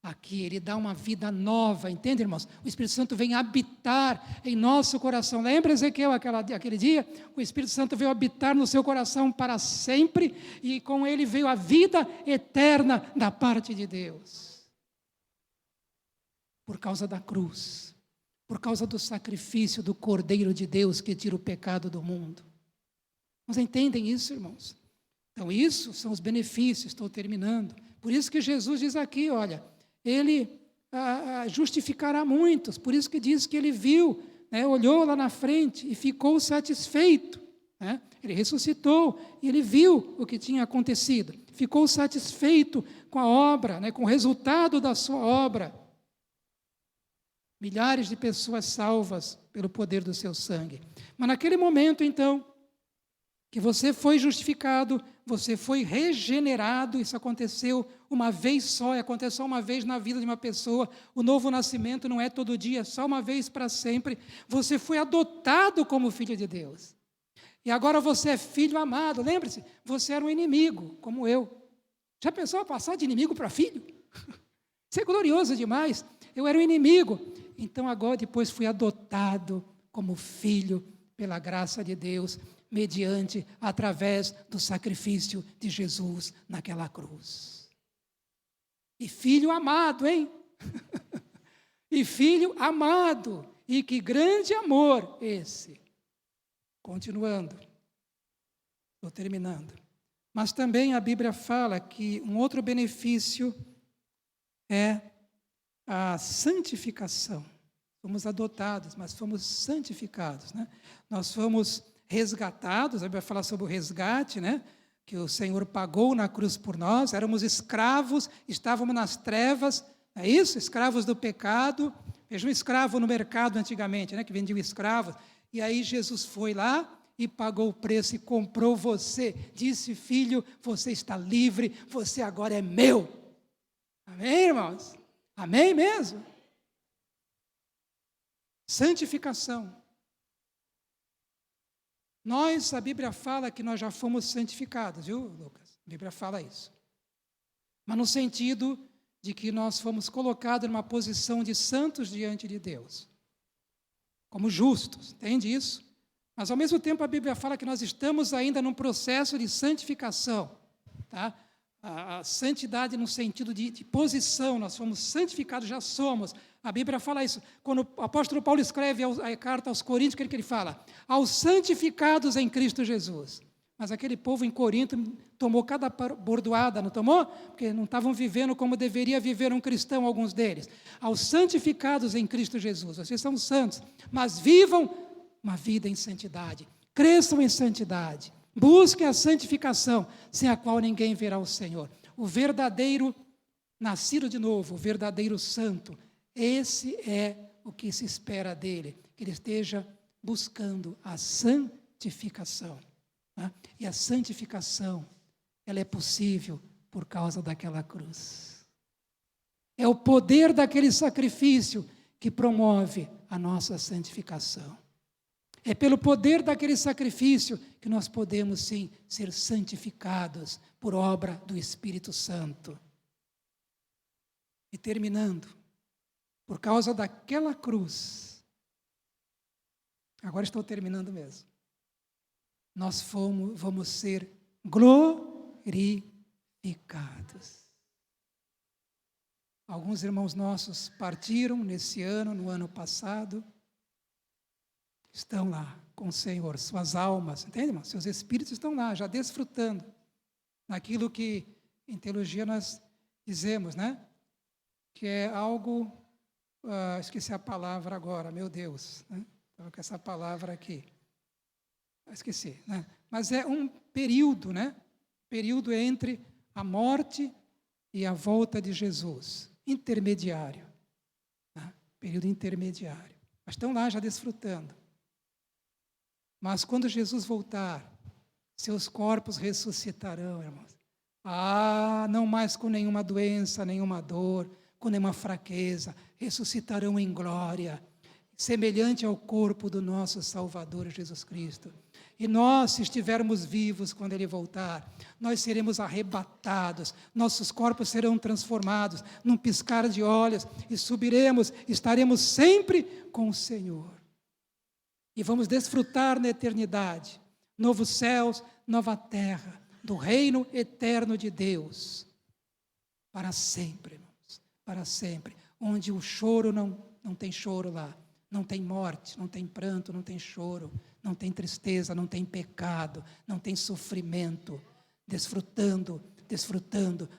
aqui, ele dá uma vida nova, entende, irmãos? O Espírito Santo vem habitar em nosso coração. Lembra, Ezequiel, aquele dia? O Espírito Santo veio habitar no seu coração para sempre, e com ele veio a vida eterna da parte de Deus. Por causa da cruz, por causa do sacrifício do Cordeiro de Deus que tira o pecado do mundo. Vocês entendem isso, irmãos? Então, isso são os benefícios, estou terminando. Por isso que Jesus diz aqui, olha, Ele justificará muitos, por isso que diz que Ele viu, né, olhou lá na frente e ficou satisfeito. Né? Ele ressuscitou e Ele viu o que tinha acontecido. Ficou satisfeito com a obra, né, com o resultado da sua obra. Milhares de pessoas salvas pelo poder do seu sangue. Mas naquele momento, então, que você foi justificado, você foi regenerado, isso aconteceu uma vez só, aconteceu uma vez na vida de uma pessoa, o novo nascimento não é todo dia, só uma vez para sempre. Você foi adotado como filho de Deus. E agora você é filho amado, lembre-se, você era um inimigo, como eu. Já pensou a passar de inimigo para filho? Isso é glorioso demais. Eu era um inimigo. Então agora depois fui adotado como filho pela graça de Deus, através do sacrifício de Jesus naquela cruz. E filho amado, hein? E filho amado. E que grande amor esse. Continuando. Estou terminando. Mas também a Bíblia fala que um outro benefício é a santificação. Fomos adotados, mas fomos santificados, né? Nós fomos resgatados, a Bíblia fala sobre o resgate, né? Que o Senhor pagou na cruz por nós, éramos escravos, estávamos nas trevas, é isso? Escravos do pecado. Veja um escravo no mercado antigamente, né? Que vendiam escravos, e aí Jesus foi lá e pagou o preço e comprou você, disse, filho, você está livre, você agora é meu. Amém, irmãos? Amém mesmo? Santificação. A Bíblia fala que nós já fomos santificados, viu, Lucas? A Bíblia fala isso. Mas no sentido de que nós fomos colocados numa posição de santos diante de Deus. Como justos, entende isso? Mas, ao mesmo tempo, a Bíblia fala que nós estamos ainda num processo de santificação. Tá? A santidade no sentido de posição, nós fomos santificados, já somos. A Bíblia fala isso. Quando o apóstolo Paulo escreve a carta aos Coríntios, o que ele fala? Aos santificados em Cristo Jesus. Mas aquele povo em Corinto tomou cada bordoada, não tomou? Porque não estavam vivendo como deveria viver um cristão, alguns deles. Aos santificados em Cristo Jesus. Vocês são santos, mas vivam uma vida em santidade. Cresçam em santidade. Busquem a santificação, sem a qual ninguém verá o Senhor. O verdadeiro nascido de novo, o verdadeiro santo, esse é o que se espera dele, que ele esteja buscando a santificação. Né? E a santificação, ela é possível por causa daquela cruz. É o poder daquele sacrifício que promove a nossa santificação. É pelo poder daquele sacrifício que nós podemos, sim, ser santificados por obra do Espírito Santo. E terminando, por causa daquela cruz, agora estou terminando mesmo, nós vamos ser glorificados. Alguns irmãos nossos partiram nesse ano, no ano passado, estão lá com o Senhor, suas almas, entende, irmão? Seus espíritos estão lá, já desfrutando naquilo que em teologia nós dizemos, né? Que é algo, esqueci a palavra agora, meu Deus, né? Estava com essa palavra aqui, esqueci, né? Mas é um período, né? Período entre a morte e a volta de Jesus, intermediário, né? Período intermediário. Mas estão lá já desfrutando. Mas quando Jesus voltar, seus corpos ressuscitarão, irmãos. Não mais com nenhuma doença, nenhuma dor, com nenhuma fraqueza, ressuscitarão em glória, semelhante ao corpo do nosso Salvador Jesus Cristo. E nós, se estivermos vivos quando Ele voltar, nós seremos arrebatados, nossos corpos serão transformados num piscar de olhos e subiremos, estaremos sempre com o Senhor. E vamos desfrutar na eternidade, novos céus, nova terra, do reino eterno de Deus, para sempre, irmãos, para sempre, onde o choro não tem choro lá, não tem morte, não tem pranto, não tem choro, não tem tristeza, não tem pecado, não tem sofrimento, desfrutando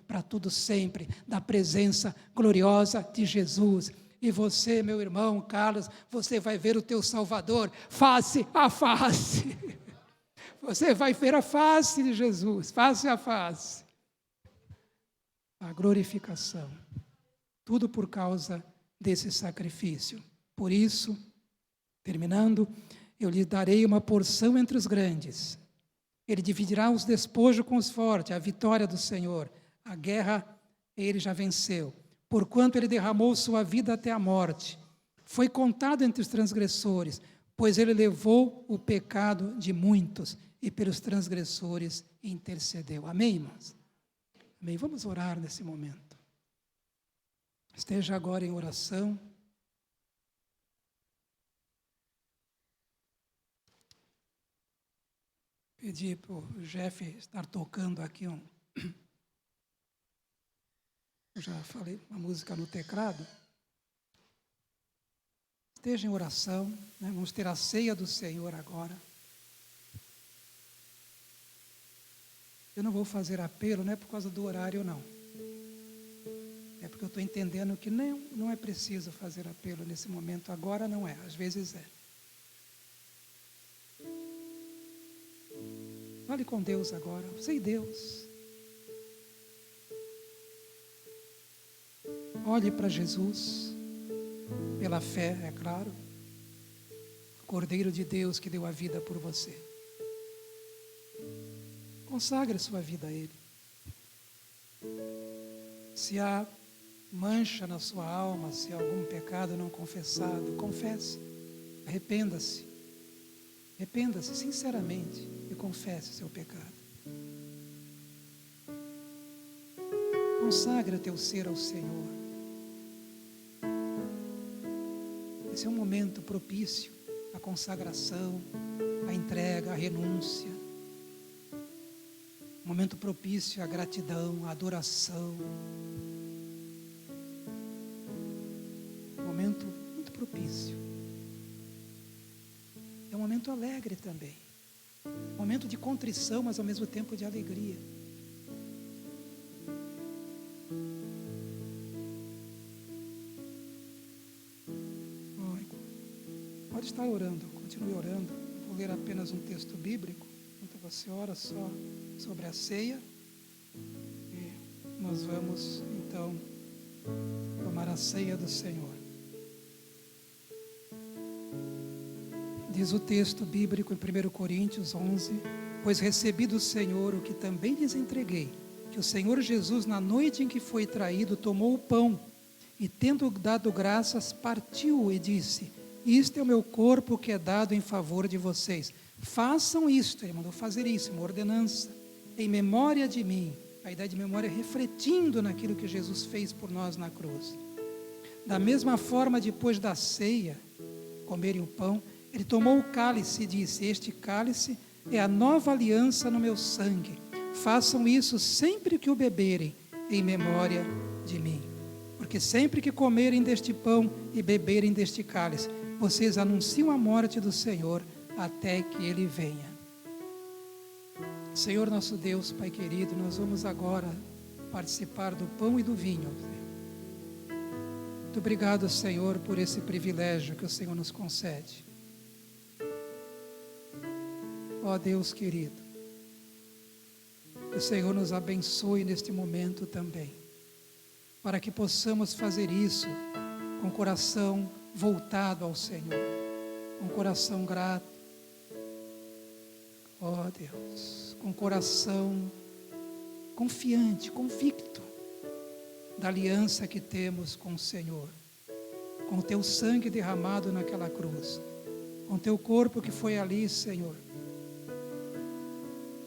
para tudo sempre da presença gloriosa de Jesus. E você, meu irmão Carlos, você vai ver o teu Salvador face a face. Você vai ver a face de Jesus, face a face. A glorificação. Tudo por causa desse sacrifício. Por isso, terminando, eu lhe darei uma porção entre os grandes. Ele dividirá os despojos com os fortes, a vitória do Senhor. A guerra ele já venceu. Porquanto ele derramou sua vida até a morte. Foi contado entre os transgressores, pois ele levou o pecado de muitos e pelos transgressores intercedeu. Amém, irmãos? Amém. Vamos orar nesse momento. Esteja agora em oração. Pedi para o Jeff estar tocando aqui eu já falei uma música no teclado. Esteja em oração, né? Vamos ter a ceia do Senhor agora. Eu não vou fazer apelo, não é por causa do horário, não. É porque eu estou entendendo que não é preciso fazer apelo nesse momento. Agora não é, às vezes é. Fale com Deus agora, você e Deus. Olhe para Jesus, pela fé, é claro, o Cordeiro de Deus que deu a vida por você. Consagre sua vida a Ele. Se há mancha na sua alma, se há algum pecado não confessado, confesse. Arrependa-se. Arrependa-se sinceramente e confesse o seu pecado. Consagre o teu ser ao Senhor. Esse é um momento propício à consagração, à entrega, à renúncia. Um momento propício à gratidão, à adoração. Um momento muito propício. É um momento alegre também. Um momento de contrição, mas ao mesmo tempo de alegria. Pode estar orando, continue orando. Vou ler apenas um texto bíblico, enquanto você ora só sobre a ceia. E nós vamos, então, tomar a ceia do Senhor. Diz o texto bíblico em 1 Coríntios 11: pois recebi do Senhor o que também lhes entreguei, que o Senhor Jesus, na noite em que foi traído, tomou o pão e, tendo dado graças, partiu e disse: isto é o meu corpo que é dado em favor de vocês. Façam isto, ele mandou fazer isso, uma ordenança, em memória de mim. A ideia de memória refletindo naquilo que Jesus fez por nós na cruz. Da mesma forma, depois da ceia, comerem o pão, ele tomou o cálice e disse: este cálice é a nova aliança no meu sangue. Façam isso sempre que o beberem, em memória de mim. Porque sempre que comerem deste pão e beberem deste cálice, vocês anunciam a morte do Senhor até que Ele venha. Senhor nosso Deus, Pai querido, nós vamos agora participar do pão e do vinho. Muito obrigado, Senhor, por esse privilégio que o Senhor nos concede. Ó Deus querido, que o Senhor nos abençoe neste momento também, para que possamos fazer isso com o coração voltado ao Senhor, com o coração grato. Ó Deus, com o coração confiante, convicto da aliança que temos com o Senhor, com o teu sangue derramado naquela cruz, com o teu corpo que foi ali, Senhor,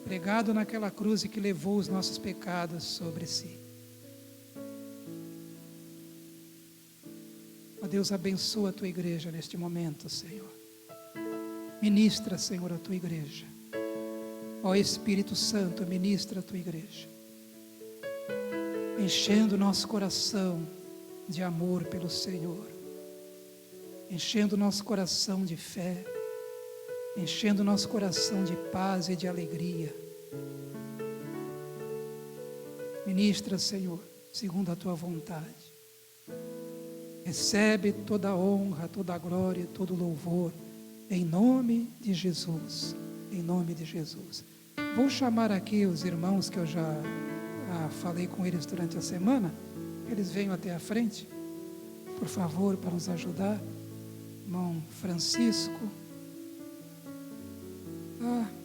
pregado naquela cruz e que levou os nossos pecados sobre si. Ó Deus, abençoa a tua igreja neste momento, Senhor. Ministra, Senhor, a tua igreja. Ó Espírito Santo, ministra a tua igreja, enchendo nosso coração de amor pelo Senhor, enchendo nosso coração de fé, enchendo nosso coração de paz e de alegria. Ministra, Senhor, segundo a tua vontade. Recebe toda a honra, toda a glória, todo o louvor, em nome de Jesus, em nome de Jesus. Vou chamar aqui os irmãos que eu já falei com eles durante a semana, eles venham até a frente, por favor, para nos ajudar. Irmão Francisco.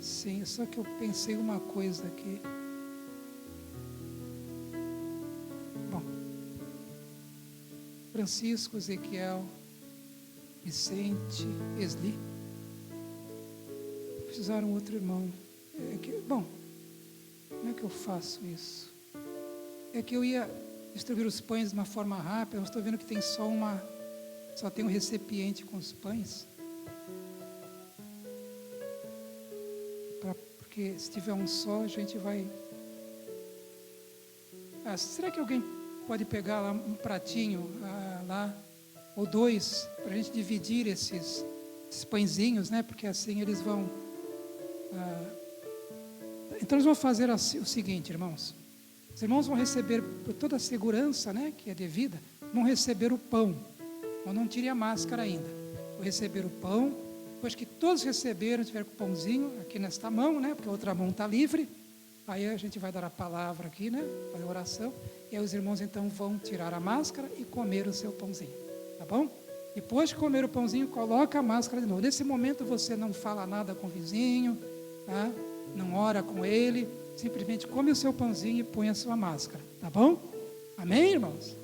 Sim, só que eu pensei uma coisa aqui. Francisco, Ezequiel, Vicente, Esli. Precisaram outro irmão. Como é que eu faço isso? É que eu ia distribuir os pães de uma forma rápida, mas estou vendo que tem só tem um recipiente com os pães. Porque se tiver um só, a gente vai... será que alguém pode pegar lá um pratinho lá, ou dois, para a gente dividir esses pãezinhos, né? Porque assim eles vão... Então nós vamos fazer o seguinte, irmãos. Os irmãos vão receber, por toda a segurança, né, que é devida, vão receber o pão. Ou não tire a máscara ainda. Vou receber o pão. Depois que todos receberam, tiver com o pãozinho aqui nesta mão, né? Porque a outra mão está livre. Aí a gente vai dar a palavra aqui, né? Fazer a oração. E aí os irmãos então vão tirar a máscara e comer o seu pãozinho. Tá bom? Depois de comer o pãozinho, coloca a máscara de novo. Nesse momento você não fala nada com o vizinho, tá? Não ora com ele. Simplesmente come o seu pãozinho e põe a sua máscara. Tá bom? Amém, irmãos?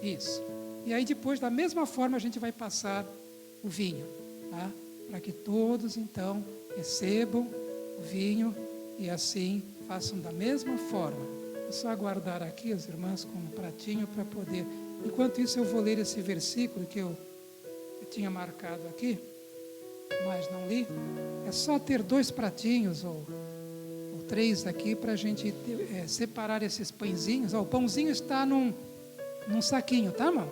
Isso. E aí depois, da mesma forma, a gente vai passar o vinho. tá? Para que todos, então, recebam o vinho e assim façam da mesma forma. É só aguardar aqui as irmãs com um pratinho para poder... Enquanto isso, eu vou ler esse versículo que eu tinha marcado aqui, mas não li. É só ter 2 pratinhos ou 3 aqui para a gente separar esses pãezinhos. O pãozinho está num saquinho, tá, irmão?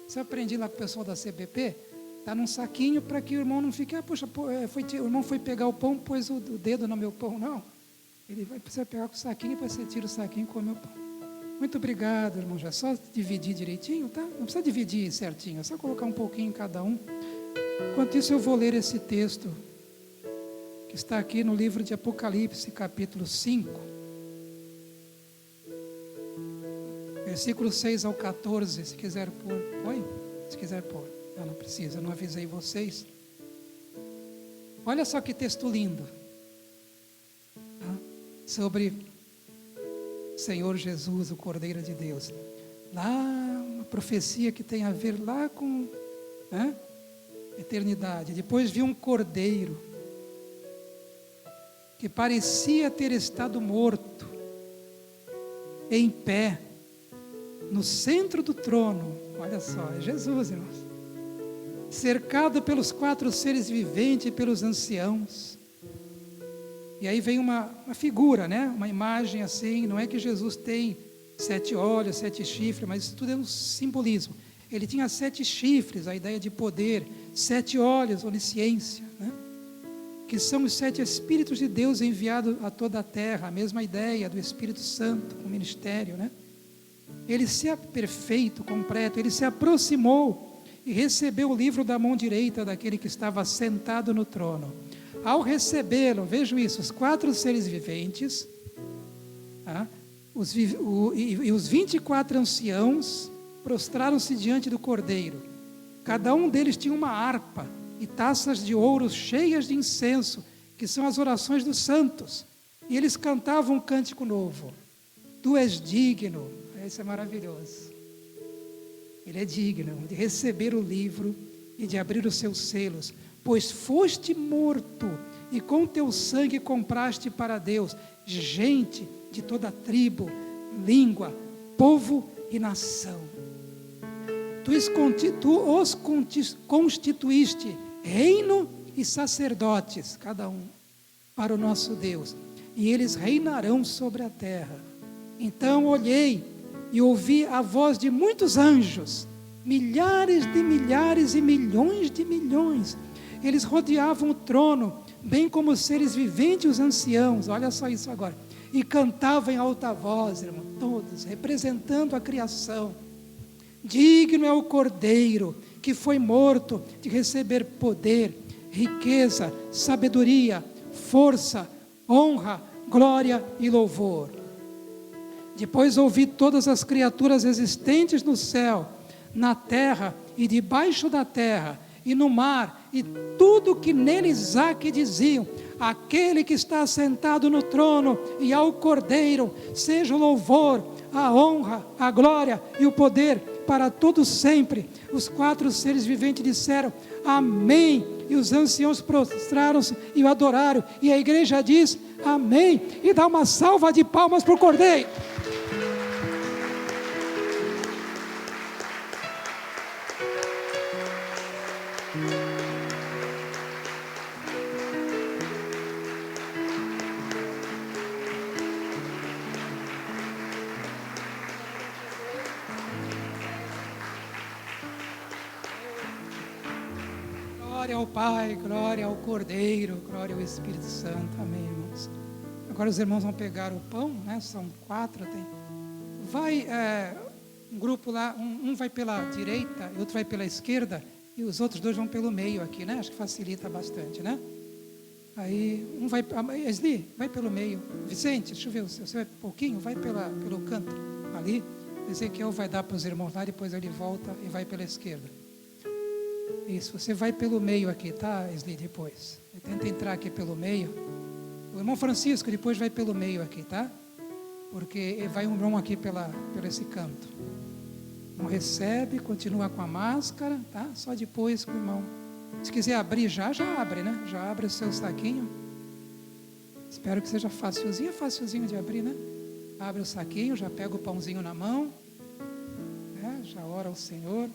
Isso eu aprendi lá com o pessoal da CBP. Está num saquinho para que o irmão não fique... puxa, o irmão foi pegar o pão, pôs o dedo no meu pão. Não. Ele vai precisar pegar com o saquinho, para você tira o saquinho e come o pão. Muito obrigado, irmão. Já é só dividir direitinho, tá? Não precisa dividir certinho, é só colocar um pouquinho em cada um. Enquanto isso, eu vou ler esse texto que está aqui no livro de Apocalipse, capítulo 5, versículo 6 ao 14, se quiser pôr. Oi? Se quiser pôr. Não precisa, não avisei vocês. Olha só que texto lindo. Tá? Sobre Senhor Jesus, o Cordeiro de Deus. Lá, uma profecia que tem a ver lá com eternidade. Depois vi um cordeiro que parecia ter estado morto, em pé, no centro do trono. Olha só, é Jesus, irmãos. Cercado pelos 4 seres viventes e pelos anciãos. E aí vem uma figura, né? Uma imagem assim. Não é que Jesus tem 7 olhos, 7 chifres, mas isso tudo é um simbolismo. Ele tinha 7 chifres, a ideia de poder, 7 olhos, onisciência, né? Que são os 7 Espíritos de Deus enviados a toda a terra, a mesma ideia do Espírito Santo, o ministério, né? Ele perfeito, completo, ele se aproximou e recebeu o livro da mão direita daquele que estava sentado no trono. Ao recebê-lo, vejam isso, os 4 seres viventes, tá? E os 24 anciãos prostraram-se diante do Cordeiro. Cada um deles tinha uma harpa e taças de ouro cheias de incenso, que são as orações dos santos. E eles cantavam um cântico novo. Tu és digno, isso é maravilhoso. Ele é digno de receber o livro e de abrir os seus selos, pois foste morto e com teu sangue compraste para Deus gente de toda tribo, língua, povo e nação. Tu os constituíste reino e sacerdotes, cada um, para o nosso Deus, e eles reinarão sobre a terra. Então olhei e ouvi a voz de muitos anjos, milhares de milhares e milhões de milhões. Eles rodeavam o trono, bem como os seres viventes e os anciãos. Olha só isso agora. E cantavam em alta voz, irmão, todos, representando a criação. Digno é o Cordeiro, que foi morto, de receber poder, riqueza, sabedoria, força, honra, glória e louvor. Depois ouvi todas as criaturas existentes no céu, na terra e debaixo da terra, e no mar, e tudo que neles há, que diziam: aquele que está sentado no trono e ao Cordeiro, seja o louvor, a honra, a glória e o poder para todos sempre. Os 4 seres viventes disseram: amém. E os anciãos prostraram-se e o adoraram. E a igreja diz: amém. E dá uma salva de palmas para o Cordeiro. Glória ao Pai, glória ao Cordeiro, glória ao Espírito Santo. Amém, irmãos. Agora os irmãos vão pegar o pão, né? São 4. Vai um grupo lá, um vai pela direita e outro vai pela esquerda, e os outros 2 vão pelo meio aqui, né? Acho que facilita bastante, né? Aí um vai, Esli, vai pelo meio. Vicente, deixa eu ver, você vai um pouquinho, vai pelo canto ali. Ezequiel vai dar para os irmãos lá, depois ele volta e vai pela esquerda. Isso, você vai pelo meio aqui, tá, Esli, depois. Tenta entrar aqui pelo meio. O irmão Francisco depois vai pelo meio aqui, tá? Porque vai um irmão aqui por esse canto. Não recebe, continua com a máscara, tá? Só depois que o irmão Se quiser abrir já abre, né? Já abre o seu saquinho. Espero que seja facilzinho de abrir, né? Abre o saquinho, já pega o pãozinho na mão, né? Já ora ao Senhor.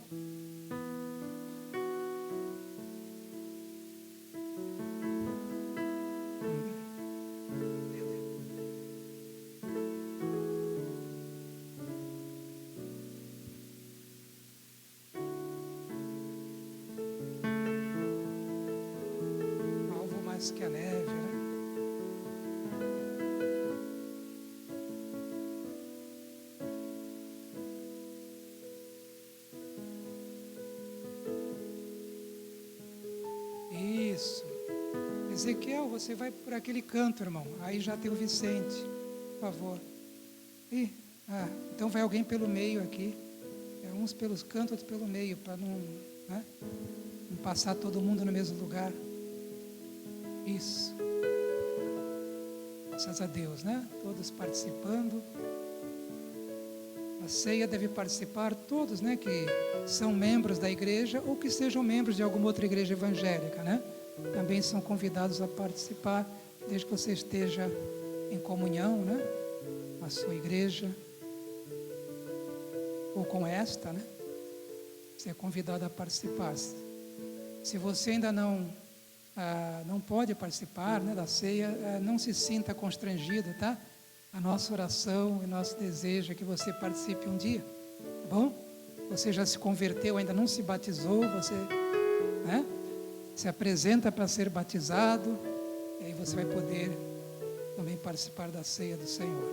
Alvo mais que a neve, né? Isso. Ezequiel, você vai por aquele canto, irmão. Aí já tem o Vicente, por favor. Então vai alguém pelo meio aqui. Uns pelos cantos, outros pelo meio, para não, né, não passar todo mundo no mesmo lugar. Isso. Graças a Deus, né? Todos participando. A ceia deve participar todos, né, que são membros da igreja ou que sejam membros de alguma outra igreja evangélica, né? Também são convidados a participar, desde que você esteja em comunhão, né, com a sua igreja ou com esta, né? Você é convidado a participar. Se você ainda não pode participar, né, da ceia, não se sinta constrangido, tá? A nossa oração e nosso desejo é que você participe um dia, tá bom? Você já se converteu, ainda não se batizou, você, né, se apresenta para ser batizado, e aí você vai poder também participar da ceia do Senhor.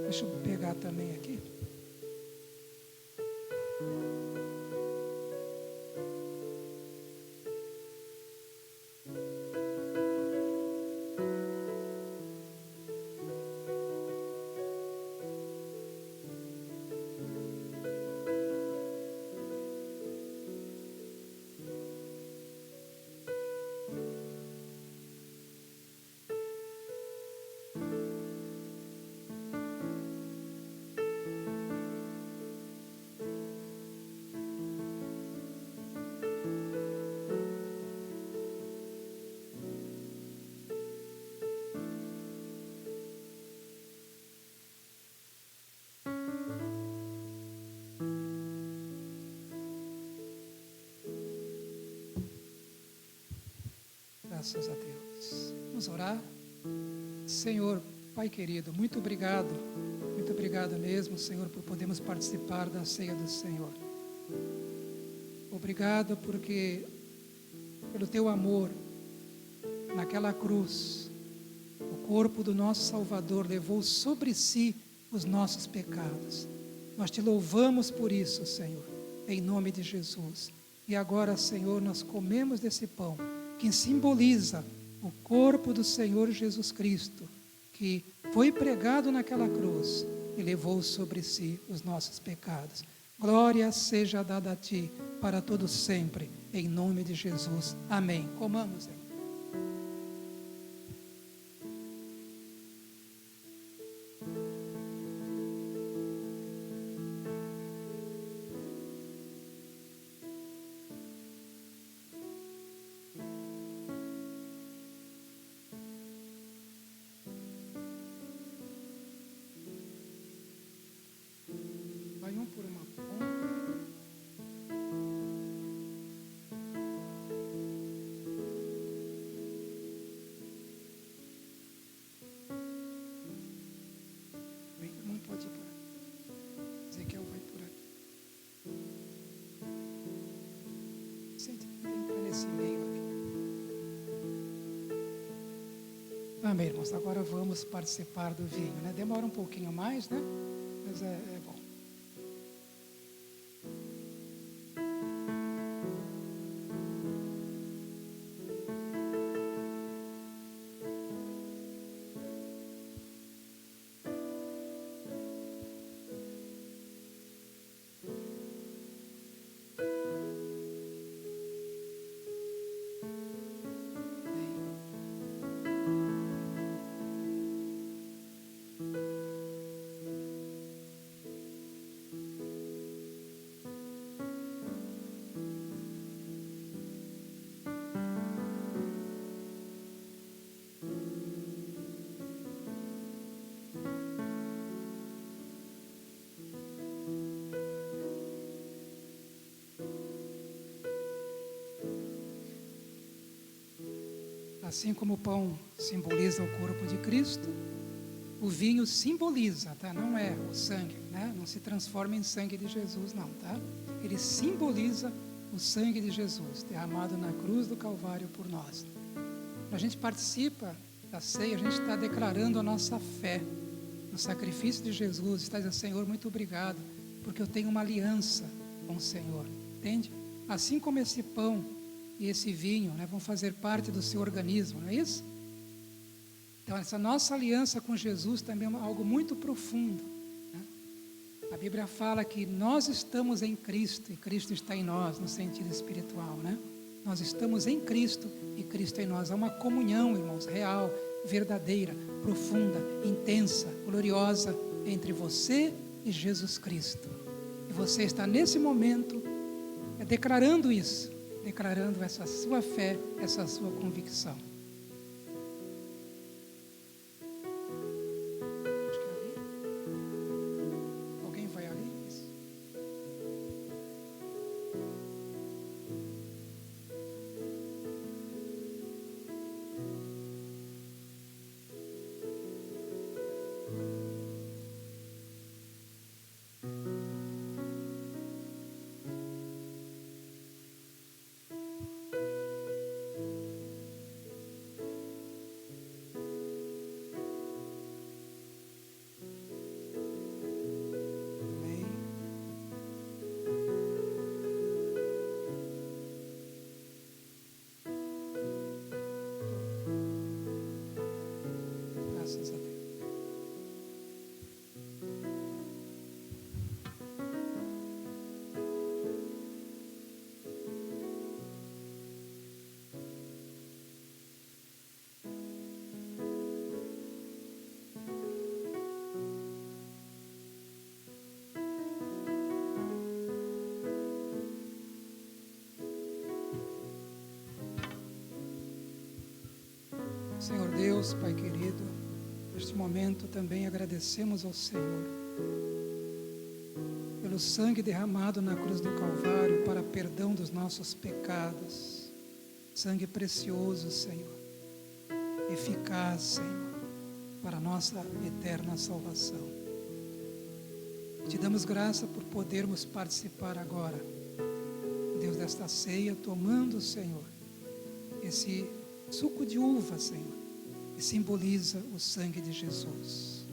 Deixa eu pegar também aqui. Graças a Deus. Vamos orar. Senhor, Pai querido, muito obrigado mesmo, Senhor, por podermos participar da ceia do Senhor. Obrigado porque, pelo Teu amor, naquela cruz, o corpo do nosso Salvador levou sobre si os nossos pecados. Nós Te louvamos por isso, Senhor, em nome de Jesus. E agora, Senhor, nós comemos desse pão, que simboliza o corpo do Senhor Jesus Cristo, que foi pregado naquela cruz e levou sobre si os nossos pecados. Glória seja dada a Ti para todos sempre, em nome de Jesus. Amém. Comamos, irmão. Vai um por uma ponta. Não pode ir por aqui. Ezequiel vai por aqui. Sente, entra nesse meio aqui. Amém, irmãos. Agora vamos participar do vinho, né? Demora um pouquinho mais, né? Mas é bom. Assim como o pão simboliza o corpo de Cristo, o vinho simboliza, tá? Não é o sangue, né? Não se transforma em sangue de Jesus, não, tá? Ele simboliza o sangue de Jesus, derramado na cruz do Calvário por nós. Quando a gente participa da ceia, a gente está declarando a nossa fé no sacrifício de Jesus. Está dizendo: Senhor, muito obrigado, porque eu tenho uma aliança com o Senhor, entende? Assim como esse pão e esse vinho, né, vão fazer parte do seu organismo, não é isso? Então, essa nossa aliança com Jesus também é algo muito profundo, né? A Bíblia fala que nós estamos em Cristo e Cristo está em nós, no sentido espiritual, né? Nós estamos em Cristo e Cristo em nós. Há uma comunhão, irmãos, real, verdadeira, profunda, intensa, gloriosa entre você e Jesus Cristo. E você está nesse momento declarando isso, declarando essa sua fé, essa sua convicção. Graças a Deus. Senhor Deus, Pai querido, neste momento também agradecemos ao Senhor pelo sangue derramado na cruz do Calvário para perdão dos nossos pecados. Sangue precioso, Senhor, eficaz, Senhor, para a nossa eterna salvação. Te damos graça por podermos participar agora, Deus, desta ceia, tomando, Senhor, esse suco de uva, Senhor, que simboliza o sangue de Jesus.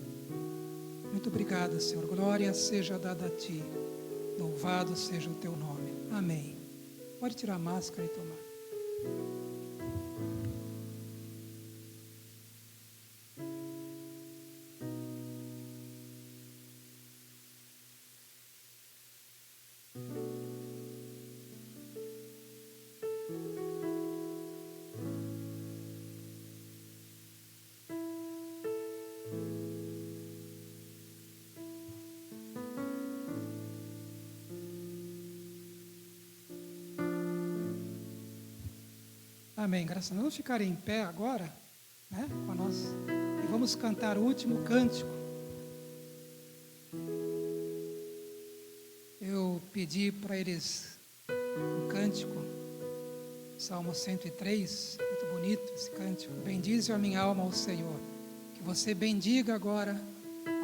Muito obrigado, Senhor. Glória seja dada a Ti. Louvado seja o Teu nome. Amém. Pode tirar a máscara e tomar. Amém. Graças a Deus. Vamos ficar em pé agora, né, com nós, e vamos cantar o último cântico. Eu pedi para eles um cântico, Salmo 103, muito bonito esse cântico. Bendize a minha alma ao Senhor. Que você bendiga agora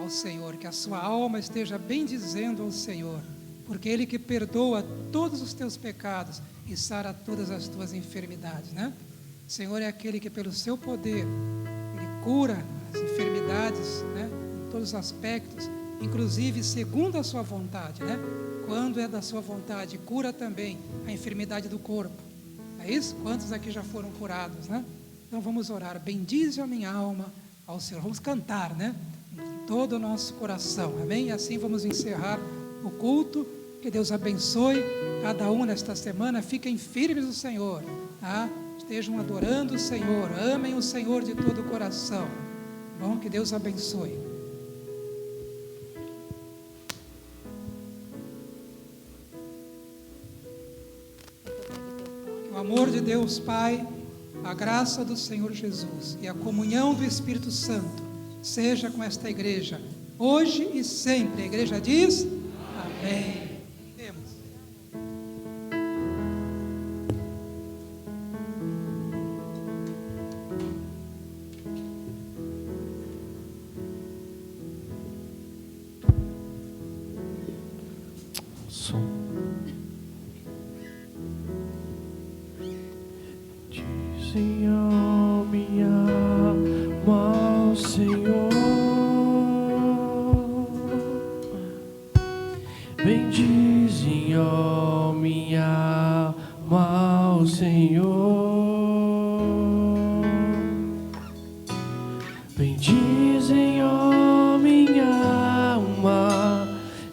ao Senhor, que a sua alma esteja bendizendo ao Senhor, porque Ele que perdoa todos os teus pecados e sara todas as tuas enfermidades, né? O Senhor é aquele que pelo seu poder, Ele cura as enfermidades, né? Em todos os aspectos, inclusive segundo a sua vontade, né? Quando é da sua vontade, cura também a enfermidade do corpo. É isso? Quantos aqui já foram curados, né? Então vamos orar. Bendize a minha alma ao Senhor. Vamos cantar, né? Com todo o nosso coração, amém? E assim vamos encerrar o culto. Que Deus abençoe cada um nesta semana. Fiquem firmes no Senhor, tá? Estejam adorando o Senhor, amem o Senhor de todo o coração. Bom, que Deus abençoe. Que o amor de Deus Pai, a graça do Senhor Jesus e a comunhão do Espírito Santo seja com esta igreja, hoje e sempre. A igreja diz: amém. som. Dizem a minha alma ao Senhor, bendizem a minha alma ao Senhor, bendizem a minha alma,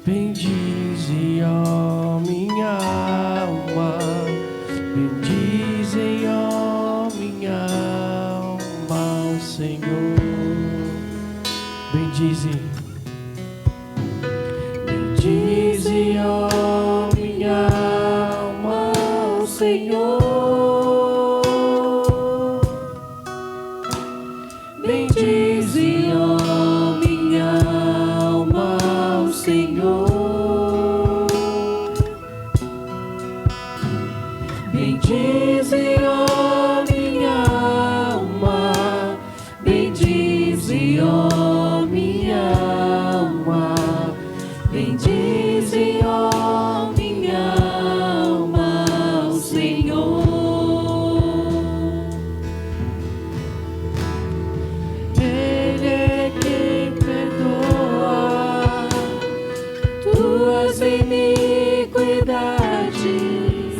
bendizem a minha alma, bendizem a minha alma ao Senhor, bendizem, bendizem a minha alma ao Senhor, bendizem a minha alma ao Senhor, bendizem a minha alma, bendizem a minha alma, bendizem a minha alma ao Senhor. Ele é quem perdoa tuas iniquidades,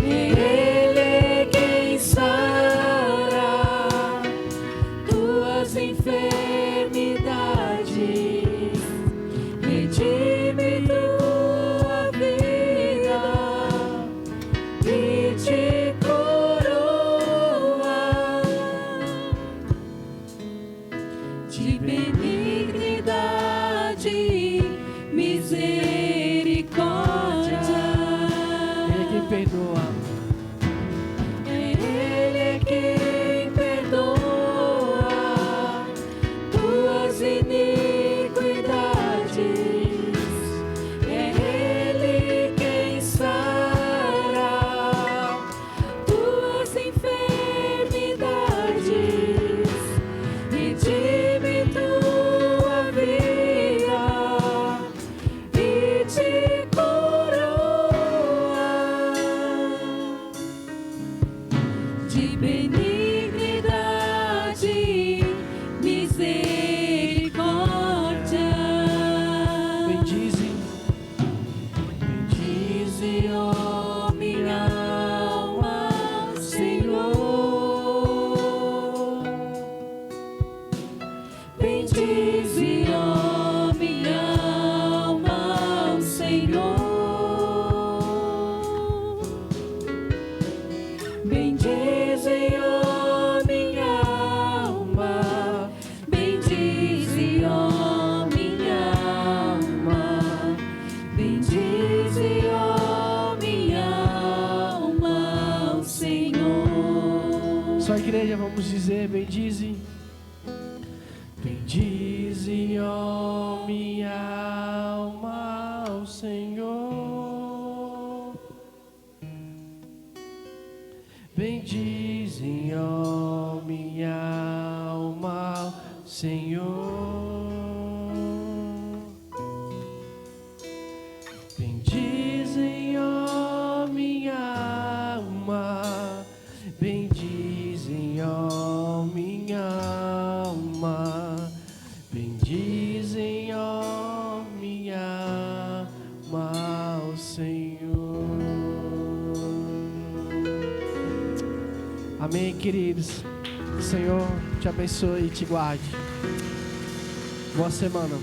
Ele é quem sara tuas enfermidades, redime tua vida e te coroa de benignidade e misericórdia. Ele é quem perdoa. Ele é quem perdoa tuas iniquidades, é Ele quem sara tuas enfermidades, redime tua vida e te coroa de benignidade e misericórdia. Bendizem, bendizem, ó minha alma, ao Senhor, bendizem, ó minha alma, ao Senhor, bendizem, ó minha alma, bendizem, ó minha alma, bendizem, ó minha alma ao Senhor. Só igreja, vamos dizer, bendizem, bendizem, ó minha alma ao Senhor, bendizem, ó minha alma ao Senhor, bendizem, ó minha alma, bendizem, ó minha alma, bendizem, ó minha alma ao Senhor. Amém, queridos. O Senhor te abençoe e te guarde. Boa semana.